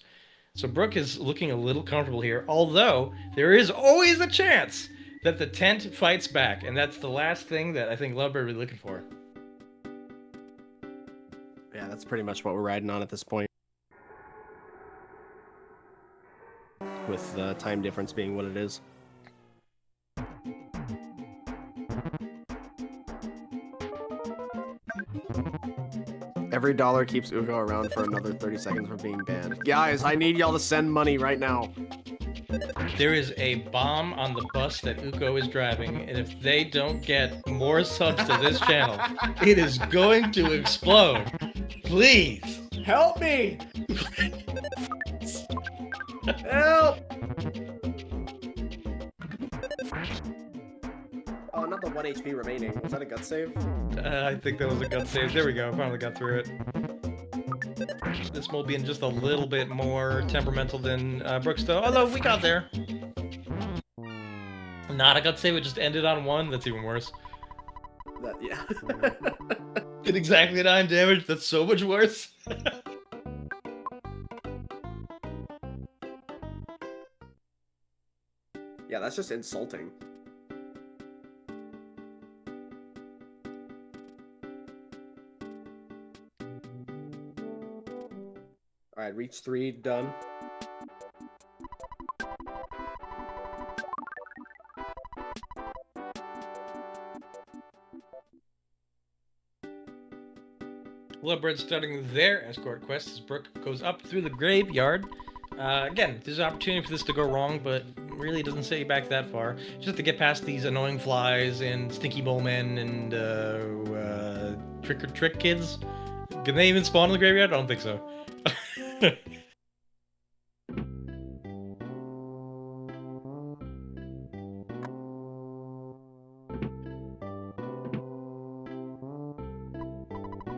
So Brooke is looking a little comfortable here, although there is always a chance that the tent fights back, and that's the last thing that I think Lovebird will be looking for. Yeah, that's pretty much what we're riding on at this point. With the time difference being what it is. Every dollar keeps Ugo around for another 30 seconds from being banned. Guys, I need y'all to send money right now. There is a bomb on the bus that Uko is driving, and if they don't get more subs to this channel, it is going to explode. Please. Help me! Help! Oh, not the 1 HP remaining. Was that a gut save? I think that was a gut save. There we go. Finally got through it. This will be in just a little bit more temperamental than Brooks, though. Although we got there. Not a gut save. It just ended on 1. That's even worse. Yeah. Did exactly 9 damage. That's so much worse. Yeah, that's just insulting. Alright, reach 3, done. Lovebird starting their escort quest as Brooke goes up through the graveyard. Again, there's an opportunity for this to go wrong, but really doesn't set you back that far. Just to get past these annoying flies and stinky mole men and trick or trick kids. Can they even spawn in the graveyard? I don't think so.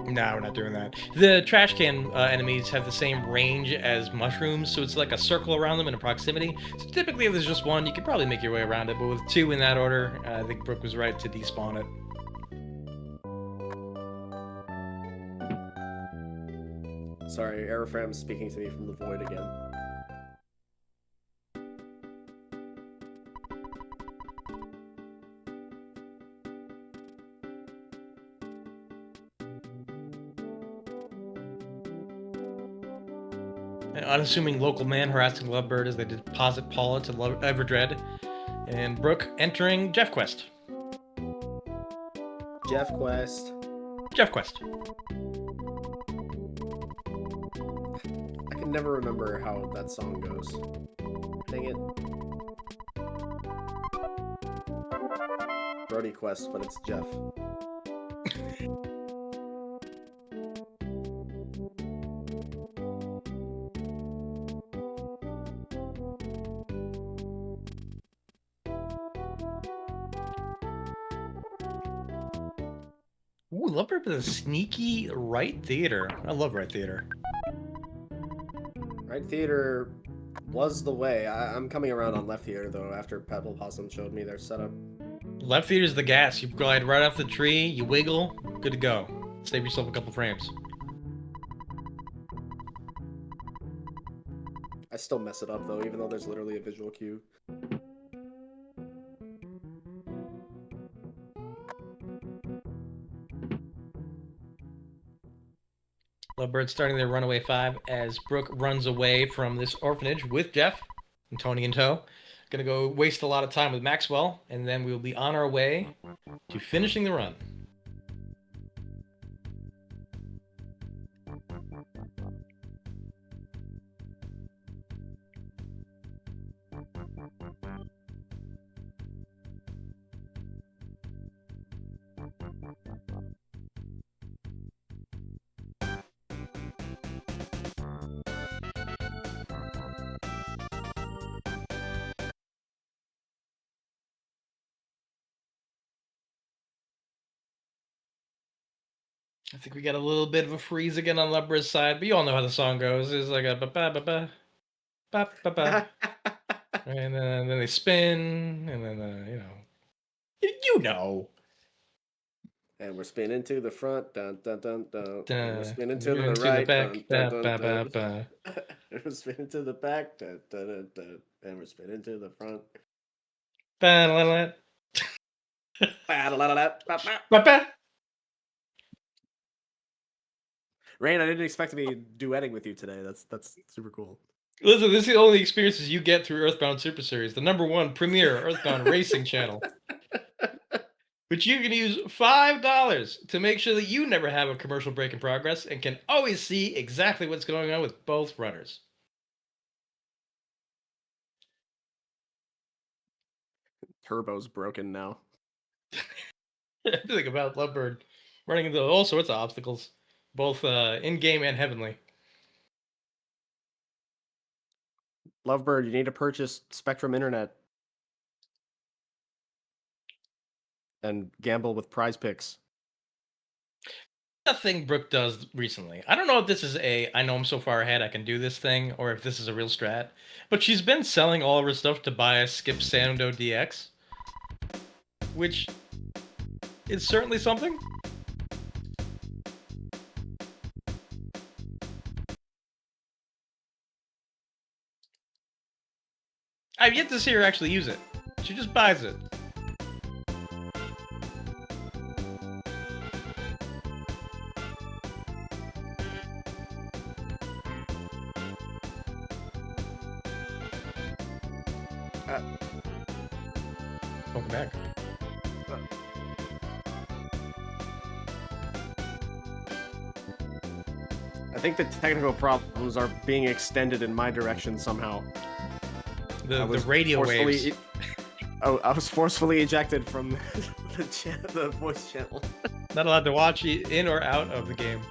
No, we're not doing that. The trash can enemies have the same range as mushrooms, so it's like a circle around them in a proximity. So typically, if there's just one, you could probably make your way around it, but with two in that order, I think Brooke was right to despawn it. Sorry, Aerofram speaking to me from the void again. An unassuming local man harassing Lovebird as they deposit Paula to Everdread, and Brooke entering Jeff Quest. Jeff Quest. Jeff Quest. I can never remember how that song goes. Dang it. Brody Quest, but it's Jeff. Ooh, Lovebird with a sneaky right theater. I love right theater. Right theater was the way. I'm coming around on left theater, though, after Pebble Possum showed me their setup. Left theater's the gas. You glide right off the tree, you wiggle, good to go. Save yourself a couple frames. I still mess it up, though, even though there's literally a visual cue. Lovebird starting their runaway 5 as Brooke runs away from this orphanage with Jeff and Tony in tow. Gonna go waste a lot of time with Maxwell, and then we'll be on our way to finishing the run. I think we got a little bit of a freeze again on Lovebird's side, but you all know how the song goes. It's like a ba-ba-ba-ba, ba-ba-ba. And then they spin, and then, you know. You know. And we're spinning to the front, dun dun dun dun. And we're spinning to You're the right, back, dun dun dun ba, ba, dun. ba. And we're spinning to the back, dun dun dun dun. And we're spinning to the front. Ba-la-la. Ba-da-la-la-la, Ba-ba. Rain, I didn't expect to be duetting with you today. That's super cool. Listen, this is the only experiences you get through Earthbound Super Series, the #1 premier Earthbound racing channel. Which you can use $5 to make sure that you never have a commercial break in progress and can always see exactly what's going on with both runners. Turbo's broken now. Everything about Lovebird running into all sorts of obstacles, both in-game and heavenly. Lovebird, you need to purchase Spectrum Internet and gamble with prize picks. The thing Brooke does recently. I don't know if this is I know I'm so far ahead I can do this thing, or if this is a real strat, but she's been selling all of her stuff to buy a Skip Sando DX, which is certainly something. I've yet to see her actually use it. She just buys it. Welcome back. I think the technical problems are being extended in my direction somehow. The radio waves. I was forcefully ejected from the voice channel. Not allowed to watch in or out of the game.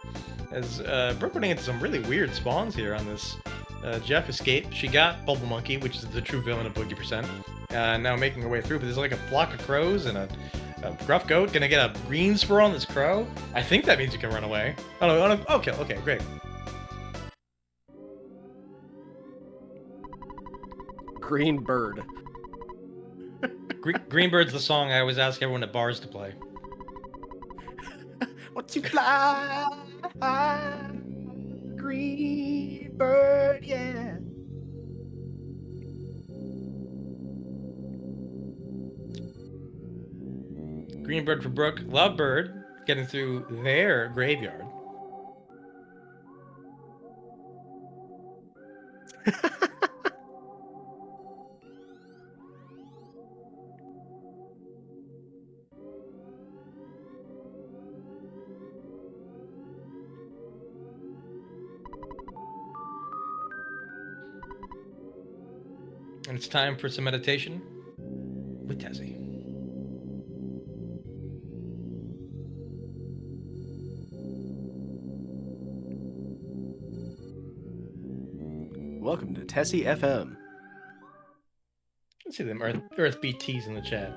As Brooke running into some really weird spawns here on this. Jeff escaped. She got Bubble Monkey, which is the true villain of Boogey%. Now making her way through, but there's like a flock of crows and a gruff goat. Gonna get a green spur on this crow. I think that means you can run away. Oh no! Okay, great. Green bird. Green Bird's the song I always ask everyone at bars to play. What you fly, green bird, yeah. Green Bird for Brooke. Lovebird getting through their graveyard. And it's time for some meditation with Tessie. Welcome to Tessie FM. Let's see them Earth BTs in the chat.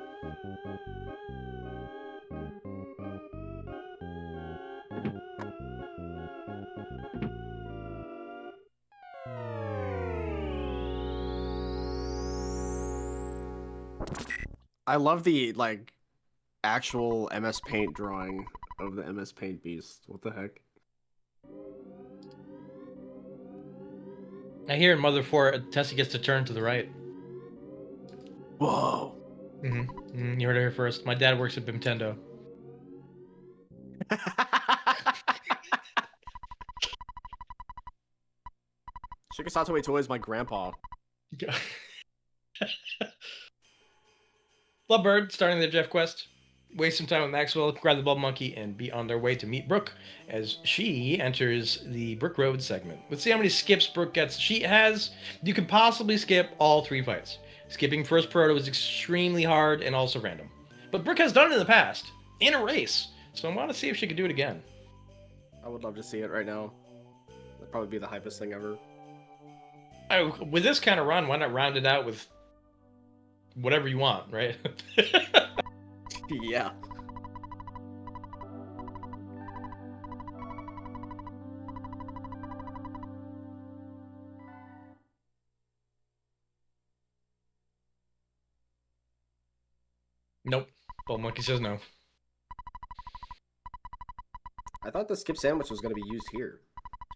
I love the like actual MS Paint drawing of the MS Paint beast. What the heck? I hear in Mother 4, Tessie gets to turn to the right. Whoa. You heard it here first. My dad works at Nintendo. Shikasatoe Toy is my grandpa. Lovebird starting the Jeff quest. Waste some time with Maxwell, grab the Bubble Monkey, and be on their way to meet Brooke as she enters the Brook Road segment. Let's see how many skips Brooke gets. You can possibly skip all 3 fights. Skipping first proto is extremely hard and also random. But Brooke has done it in the past, in a race. So I want to see if she can do it again. I would love to see it right now. That'd probably be the hypest thing ever. With this kind of run, why not round it out with whatever you want, right? Yeah. Nope. Bubble Monkey says no. I thought the skip sandwich was going to be used here.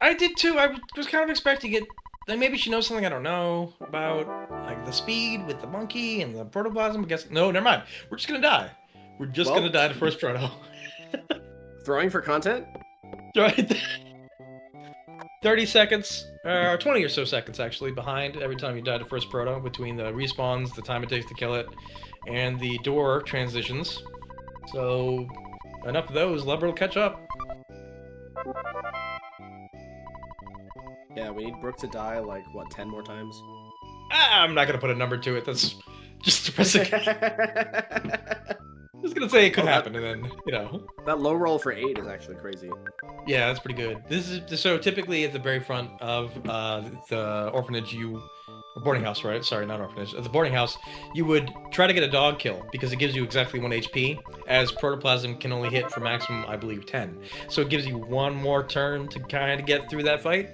I did too. I was kind of expecting it. Like maybe she knows something I don't know about, like the speed with the monkey and the protoplasm. I guess no, never mind. We're just gonna die. We're just gonna die to first proto. Throwing for content? Right. 30 seconds, or 20 or so seconds actually, behind every time you die to first proto, between the respawns, the time it takes to kill it, and the door transitions. So enough of those, Lovebird will catch up. Yeah, we need Brooke to die, like, what, 10 more times? I'm not gonna put a number to it, that's just depressing. I was gonna say it could happen, and then, you know. That low roll for 8 is actually crazy. Yeah, that's pretty good. This is so typically at the very front of the orphanage, boarding house, right? Sorry, not orphanage. At the boarding house, you would try to get a dog kill because it gives you exactly 1 HP, as protoplasm can only hit for maximum, I believe, 10. So it gives you 1 more turn to kind of get through that fight.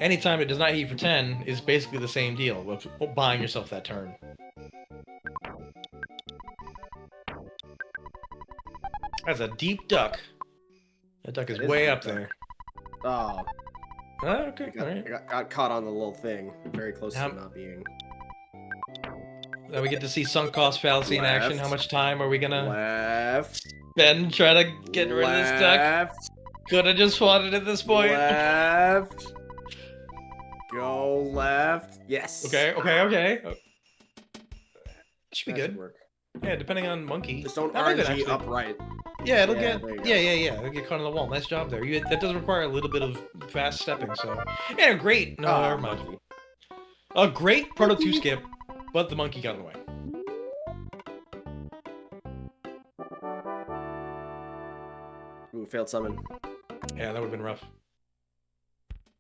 Anytime it does not hit you for 10 is basically the same deal with buying yourself that turn. That's a deep duck. That duck is way up there. Oh. Okay, got caught on the little thing. Very close to not being. Now we get to see sunk cost fallacy in action. How much time are we gonna spend trying to get rid of this duck? Could have just fought it at this point. Left. Go left. Yes. Okay. Should be good. Yeah, depending on monkey. Just don't Not even RNG actually. upright. Yeah, it'll Yeah, get. there you go. Yeah. It'll get caught on the wall. Nice job there. That does require a little bit of fast stepping. So, yeah, great. No, never mind. Monkey. A great Proto 2 Monkey. skip, but the monkey got in the way. Ooh, failed summon. Yeah, that would have been rough.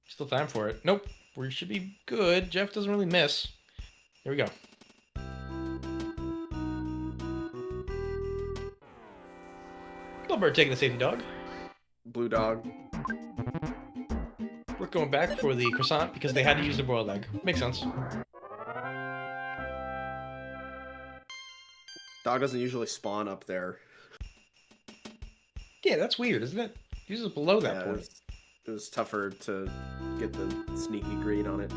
Still time for it. Nope. We should be good. Jeff doesn't really miss. Here we go. Lovebird taking the safety dog. Blue dog. We're going back for the croissant because they had to use the boiled egg. Makes sense. Dog doesn't usually spawn up there. Yeah, that's weird, isn't it? Usually below that point. It was tougher to get the sneaky green on it.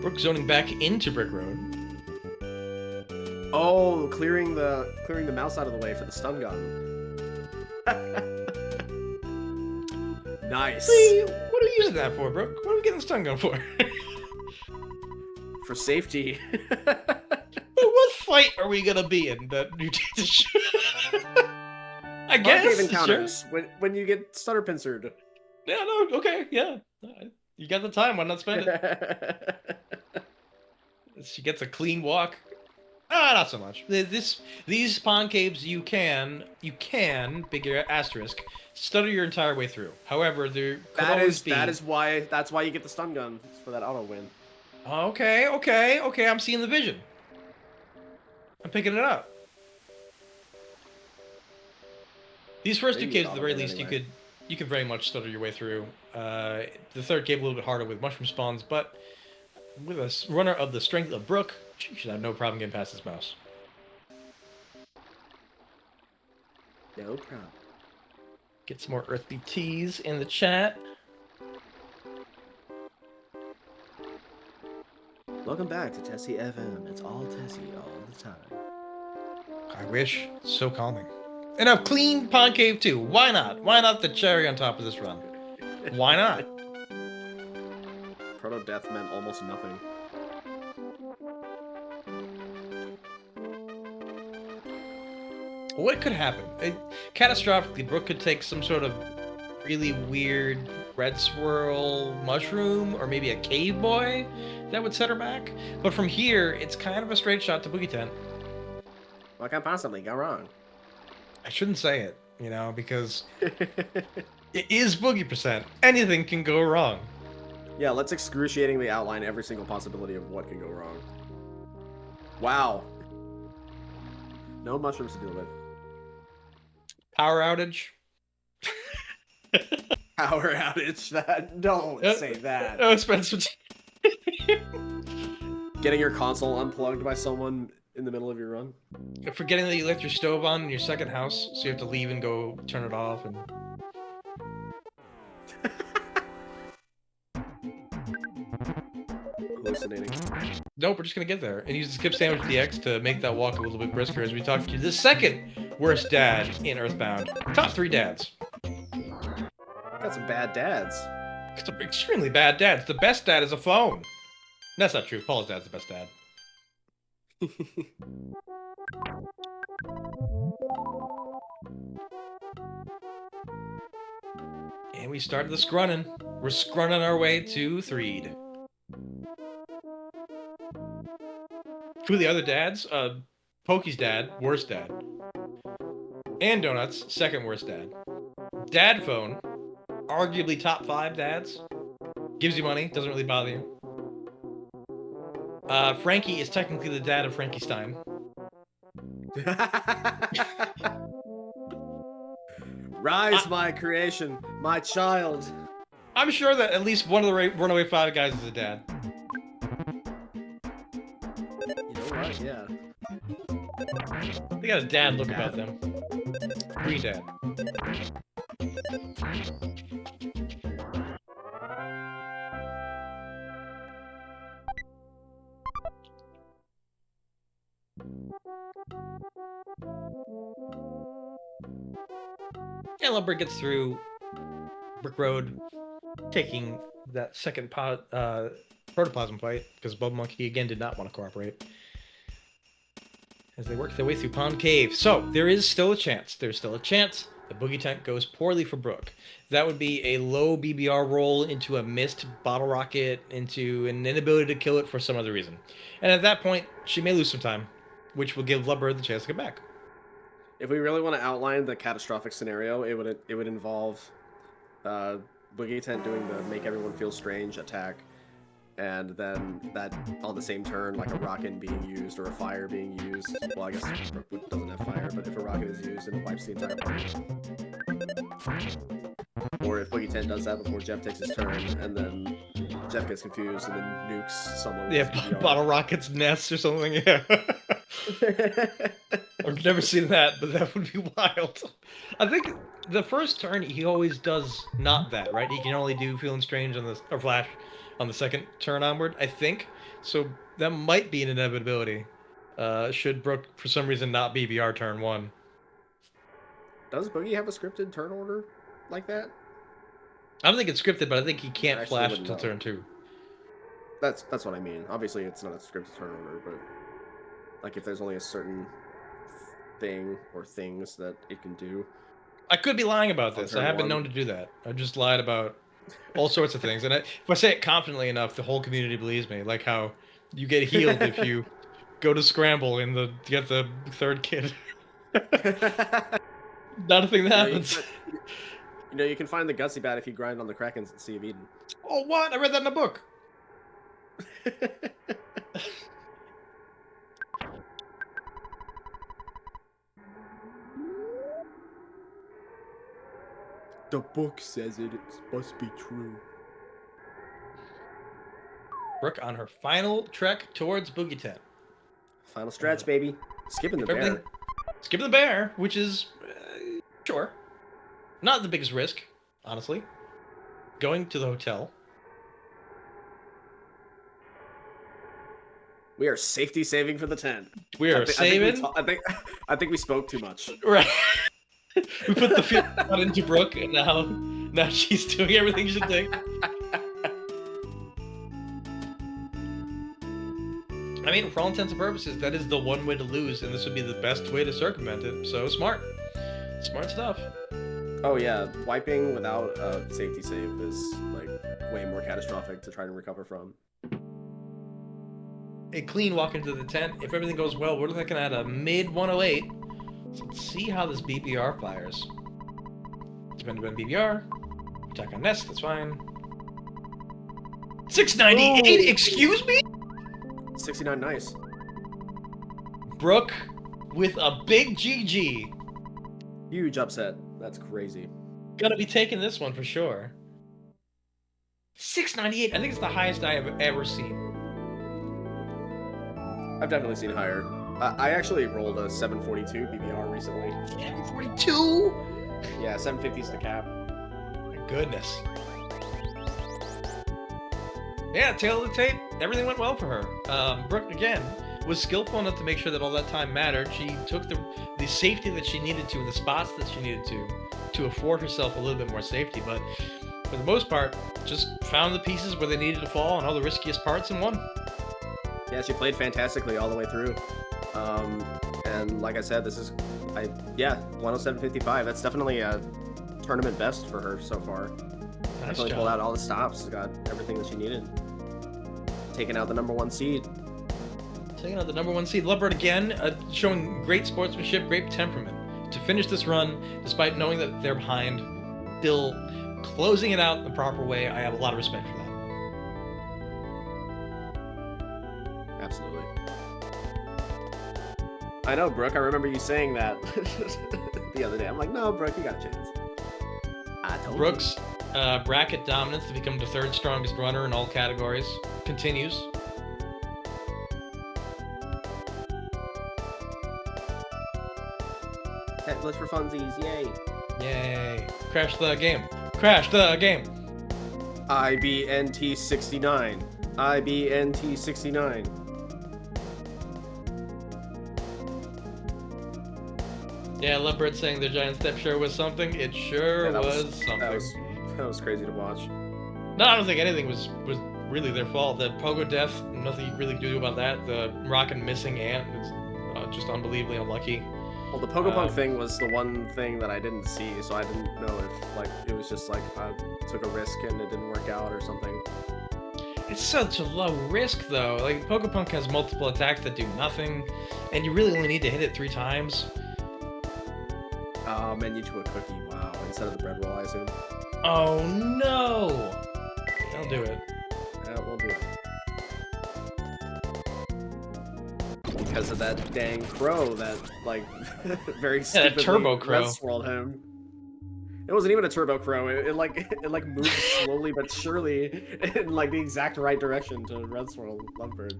Brooke zoning back into Brick Road. Oh, clearing the mouse out of the way for the stun gun. Nice. What are we using that for, Brooke? What are we getting the stun gun for? For safety. What fight are we gonna be in that you take the shoot? I guess. Concave encounters. Sure. When you get stutter pincered. Yeah, no, okay, yeah. You got the time, why not spend it? She gets a clean walk. Not so much. These concaves you can, big asterisk, stutter your entire way through. However, there could always be... that's why you get the stun gun, for that auto win. Okay, I'm seeing the vision. I'm picking it up. These first two caves, at the very least, anyway. you could very much stutter your way through. The third cave a little bit harder with mushroom spawns, but with a runner of the strength of Brooke, she should have no problem getting past this mouse. No problem. Get some more Earth BTs in the chat. Welcome back to Tessie FM. It's all Tessie all the time. I wish. It's so calming. And a clean concave too. Why not? Why not the cherry on top of this run? Why not? Proto death meant almost nothing. What could happen? Catastrophically, Brooke could take some sort of really weird red swirl mushroom or maybe a cave boy that would set her back. But from here, it's kind of a straight shot to Boogey Tent. What can possibly go wrong? I shouldn't say it, because it is Boogey percent. Anything can go wrong. Yeah, let's excruciatingly outline every single possibility of what can go wrong. Wow. No mushrooms to deal with. Power outage. Power outage. Don't say that. Oh, Spencer. Getting your console unplugged by someone in the middle of your run. Forgetting that you left your stove on in your second house, so you have to leave and go turn it off. And hallucinating. Nope, we're just gonna get there and use the skip sandwich DX to make that walk a little bit brisker as we talk to the second worst dad in Earthbound. Top 3 dads. Got some bad dads. Some extremely bad dads. The best dad is a phone. That's not true. Paul's dad's the best dad. And we started the scrunning. We're scrunning our way to Threed. Who are the other dads? Pokey's dad, worst dad. And Donuts, second worst dad. Dad phone, arguably top 5 dads. Gives you money, doesn't really bother you. Frankie is technically the dad of Frankie Stein. Rise, my creation, my child. I'm sure that at least one of the Runaway 5 guys is a dad. You know what? Yeah. They got a dad look about them. Green dad. And Lumber gets through Brick Road, taking that second protoplasm fight, because Bub Monkey again did not want to cooperate. As they work their way through Pond Cave. So, there is still a chance. There's still a chance the Boogie Tent goes poorly for Brooke. That would be a low BBR roll into a missed bottle rocket, into an inability to kill it for some other reason. And at that point, she may lose some time, which will give Lovebird the chance to get back. If we really want to outline the catastrophic scenario, it would involve Boogey Tent doing the make everyone feel strange attack, and then that on the same turn, like a rocket being used or a fire being used. Well, I guess Brooke doesn't have fire, but if a rocket is used, it wipes the entire party. Or if Boogey Tent does that before Jeff takes his turn, and then Jeff gets confused and then nukes someone. Yeah, bottle rockets, nests, or something. Yeah. I've never seen that, but that would be wild. I think the first turn he always does not that, right? He can only do Feeling Strange on the or Flash on the second turn onward, I think. So that might be an inevitability. Should Brooke for some reason not BBR turn 1. Does Boogey have a scripted turn order like that? I don't think it's scripted, but I think he can't flash to turn 2. That's what I mean. Obviously, it's not a scripted turn order, but like if there's only a certain thing or things that it can do. I could be lying about this. I have been known to do that. I just lied about all sorts of things, and if I say it confidently enough, the whole community believes me. Like how you get healed if you go to scramble in to get the third kid. Not a thing that happens. You know, you can find the Gutsy Bat if you grind on the Krakens and Sea of Eden. Oh, what? I read that in a book. The book says it must be true. Brooke on her final trek towards Boogey Tent. Final stretch, baby. Skipping the bear. Skipping the bear, which is, sure, not the biggest risk, honestly. Going to the hotel. We are safety saving for the tent. We are saving. I think we spoke too much. Right. We put the field into Brooke, and now she's doing everything she should do. I mean, for all intents and purposes, that is the one way to lose, and this would be the best way to circumvent it. So smart stuff. Oh yeah, wiping without a safety save is like way more catastrophic to try to recover from. A clean walk into the tent. If everything goes well, we're looking at a mid 108. So let's see how this BBR fires. Depending on BBR. Attack on nest, that's fine. 698, oh. Excuse me? 69, nice. Brooke with a big GG. Huge upset. That's crazy. Gonna be taking this one for sure. 698, I think it's the highest I have ever seen. I've definitely seen higher. I actually rolled a 742 BBR recently. 742? Yeah, 750 is the cap. My goodness. Yeah, tail of the tape. Everything went well for her. Brooke, again, was skillful enough to make sure that all that time mattered. She took the safety that she needed to, the spots that she needed to afford herself a little bit more safety. But for the most part, just found the pieces where they needed to fall on all the riskiest parts and won. Yeah, she played fantastically all the way through. And like I said, this is, 107.55. That's definitely a tournament best for her so far. Nice definitely job. Pulled out all the stops, got everything that she needed. Taking out the #1 seed. Taking out the #1 seed. Lovebird again, showing great sportsmanship, great temperament. To finish this run, despite knowing that they're behind, still closing it out the proper way, I have a lot of respect for that. Absolutely. I know, Brooke. I remember you saying that the other day. I'm like, no, Brooke, you got a chance. I told Brooke's bracket dominance to become the third strongest runner in all categories continues. Techless for funsies, yay! Yay! Crash the game! Crash the game! IBNT 69. IBNT 69. Yeah, Lovebird saying the giant step sure was something. It sure was something. That was crazy to watch. No, I don't think anything was really their fault. The pogo death, nothing you really do about that. The rocket missing ant is just unbelievably unlucky. Well, the Pokepunk thing was the one thing that I didn't see, so I didn't know if like it was just like I took a risk and it didn't work out or something. It's such a low risk though. Like Pokepunk has multiple attacks that do nothing, and you really only need to hit it 3 times. Menu to a cookie. Wow, instead of the bread roll, I assume. Oh no! I'll do it. Yeah, we'll do it. Because of that dang crow that, like, very stupidly Turbo Crow. swirled him. It wasn't even a turbo crow. It like moved slowly but surely in like the exact right direction to red swirl lovebird.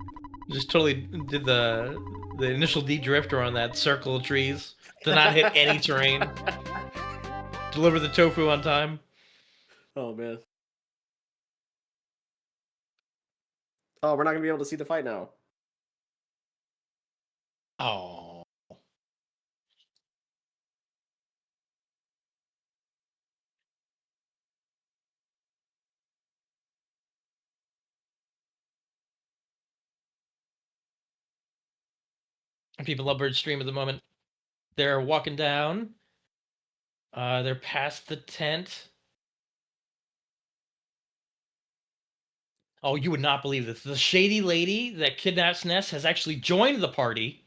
Just totally did the initial de-drifter on that circle of trees. Did not hit any terrain. Deliver the tofu on time. Oh man. Oh, we're not gonna be able to see the fight now. Oh. People lovebird stream at the moment. They're walking down. They're past the tent. Oh, you would not believe this. The shady lady that kidnaps Ness has actually joined the party.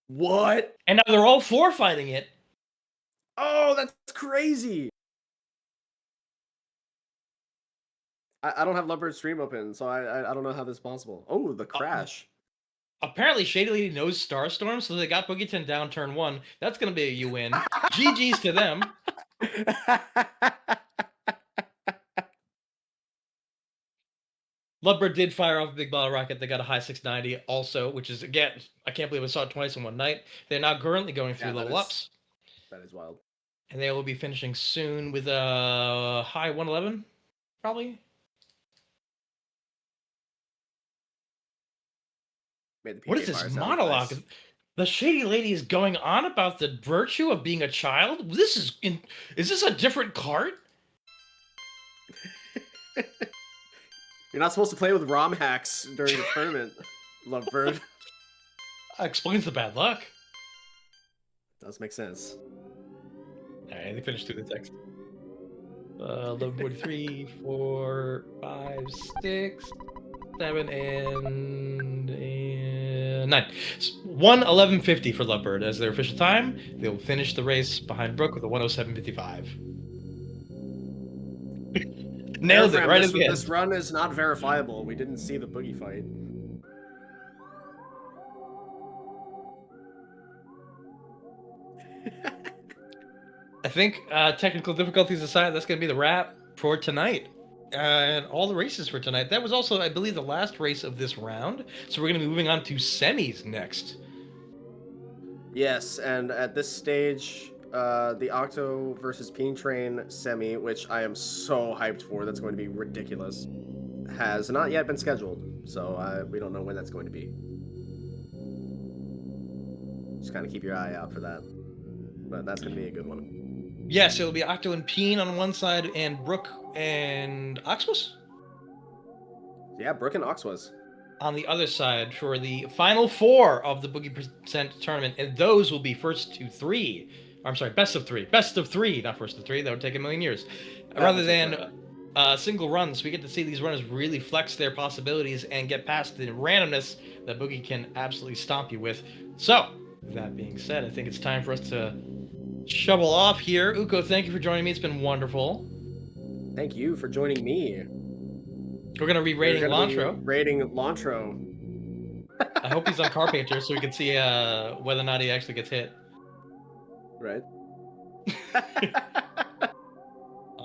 What? And now they're all 4 fighting it. Oh, that's crazy. I don't have lovebird stream open, so I don't know how this is possible. Oh, the crash. Apparently, Shady Lady knows Starstorm, so they got Boogey 10 down turn 1. That's going to be a you win. GG's to them. Lovebird did fire off a big bottle rocket. They got a high 690 also, which is, again, I can't believe I saw it twice in one night. They're now currently going through level ups. That is wild. And they will be finishing soon with a high 111, probably. What is this monologue? Nice. The Shady Lady is going on about the virtue of being a child? Is this a different cart? You're not supposed to play with ROM hacks during the tournament, lovebird. Explains the bad luck. Does make sense. Alright, they finished through the text. 11, 3, 4, 5, 6, 7, and 9. 1:11:50 for Lovebird as their official time. They'll finish the race behind Brooke with a 1:07:55. Nailed it right at the end. This run is not verifiable. We didn't see the Boogey fight. I think technical difficulties aside, that's going to be the wrap for tonight. And all the races for tonight. That was also, I believe, the last race of this round. So we're going to be moving on to semis next. Yes, and at this stage, the Octo versus Peen Train semi, which I am so hyped for, that's going to be ridiculous, has not yet been scheduled. So we don't know when that's going to be. Just kind of keep your eye out for that. But that's going to be a good one. Yes, it'll be Octo and Peen on one side, and Brooke and Oxwas? Yeah, Brooke and Oxwas. On the other side for the final 4 of the Boogey Percent tournament, and those will be first to 3. I'm sorry, best of 3. Best of 3, not first to 3. That would take a million years. Rather than single runs, we get to see these runners really flex their possibilities and get past the randomness that Boogey can absolutely stomp you with. So, with that being said, I think it's time for us to shovel off here. Uko, thank you for joining me. It's been wonderful. Thank you for joining me. We're going to be rating Lantro. Rating Lantro. I hope he's on Carpainter so we can see whether or not he actually gets hit. Right.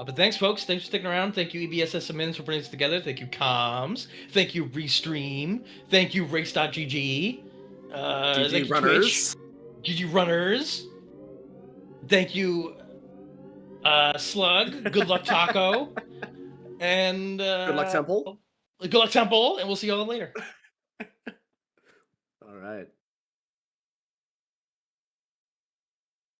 But thanks, folks. Thanks for sticking around. Thank you, EBSS Admins, for putting this together. Thank you, Comms. Thank you, Restream. Thank you, Race.gg. GG Runners. GG Runners. Thank you, Slug. Good luck, Taco. And good luck, Temple. Good luck, Temple. And we'll see y'all later.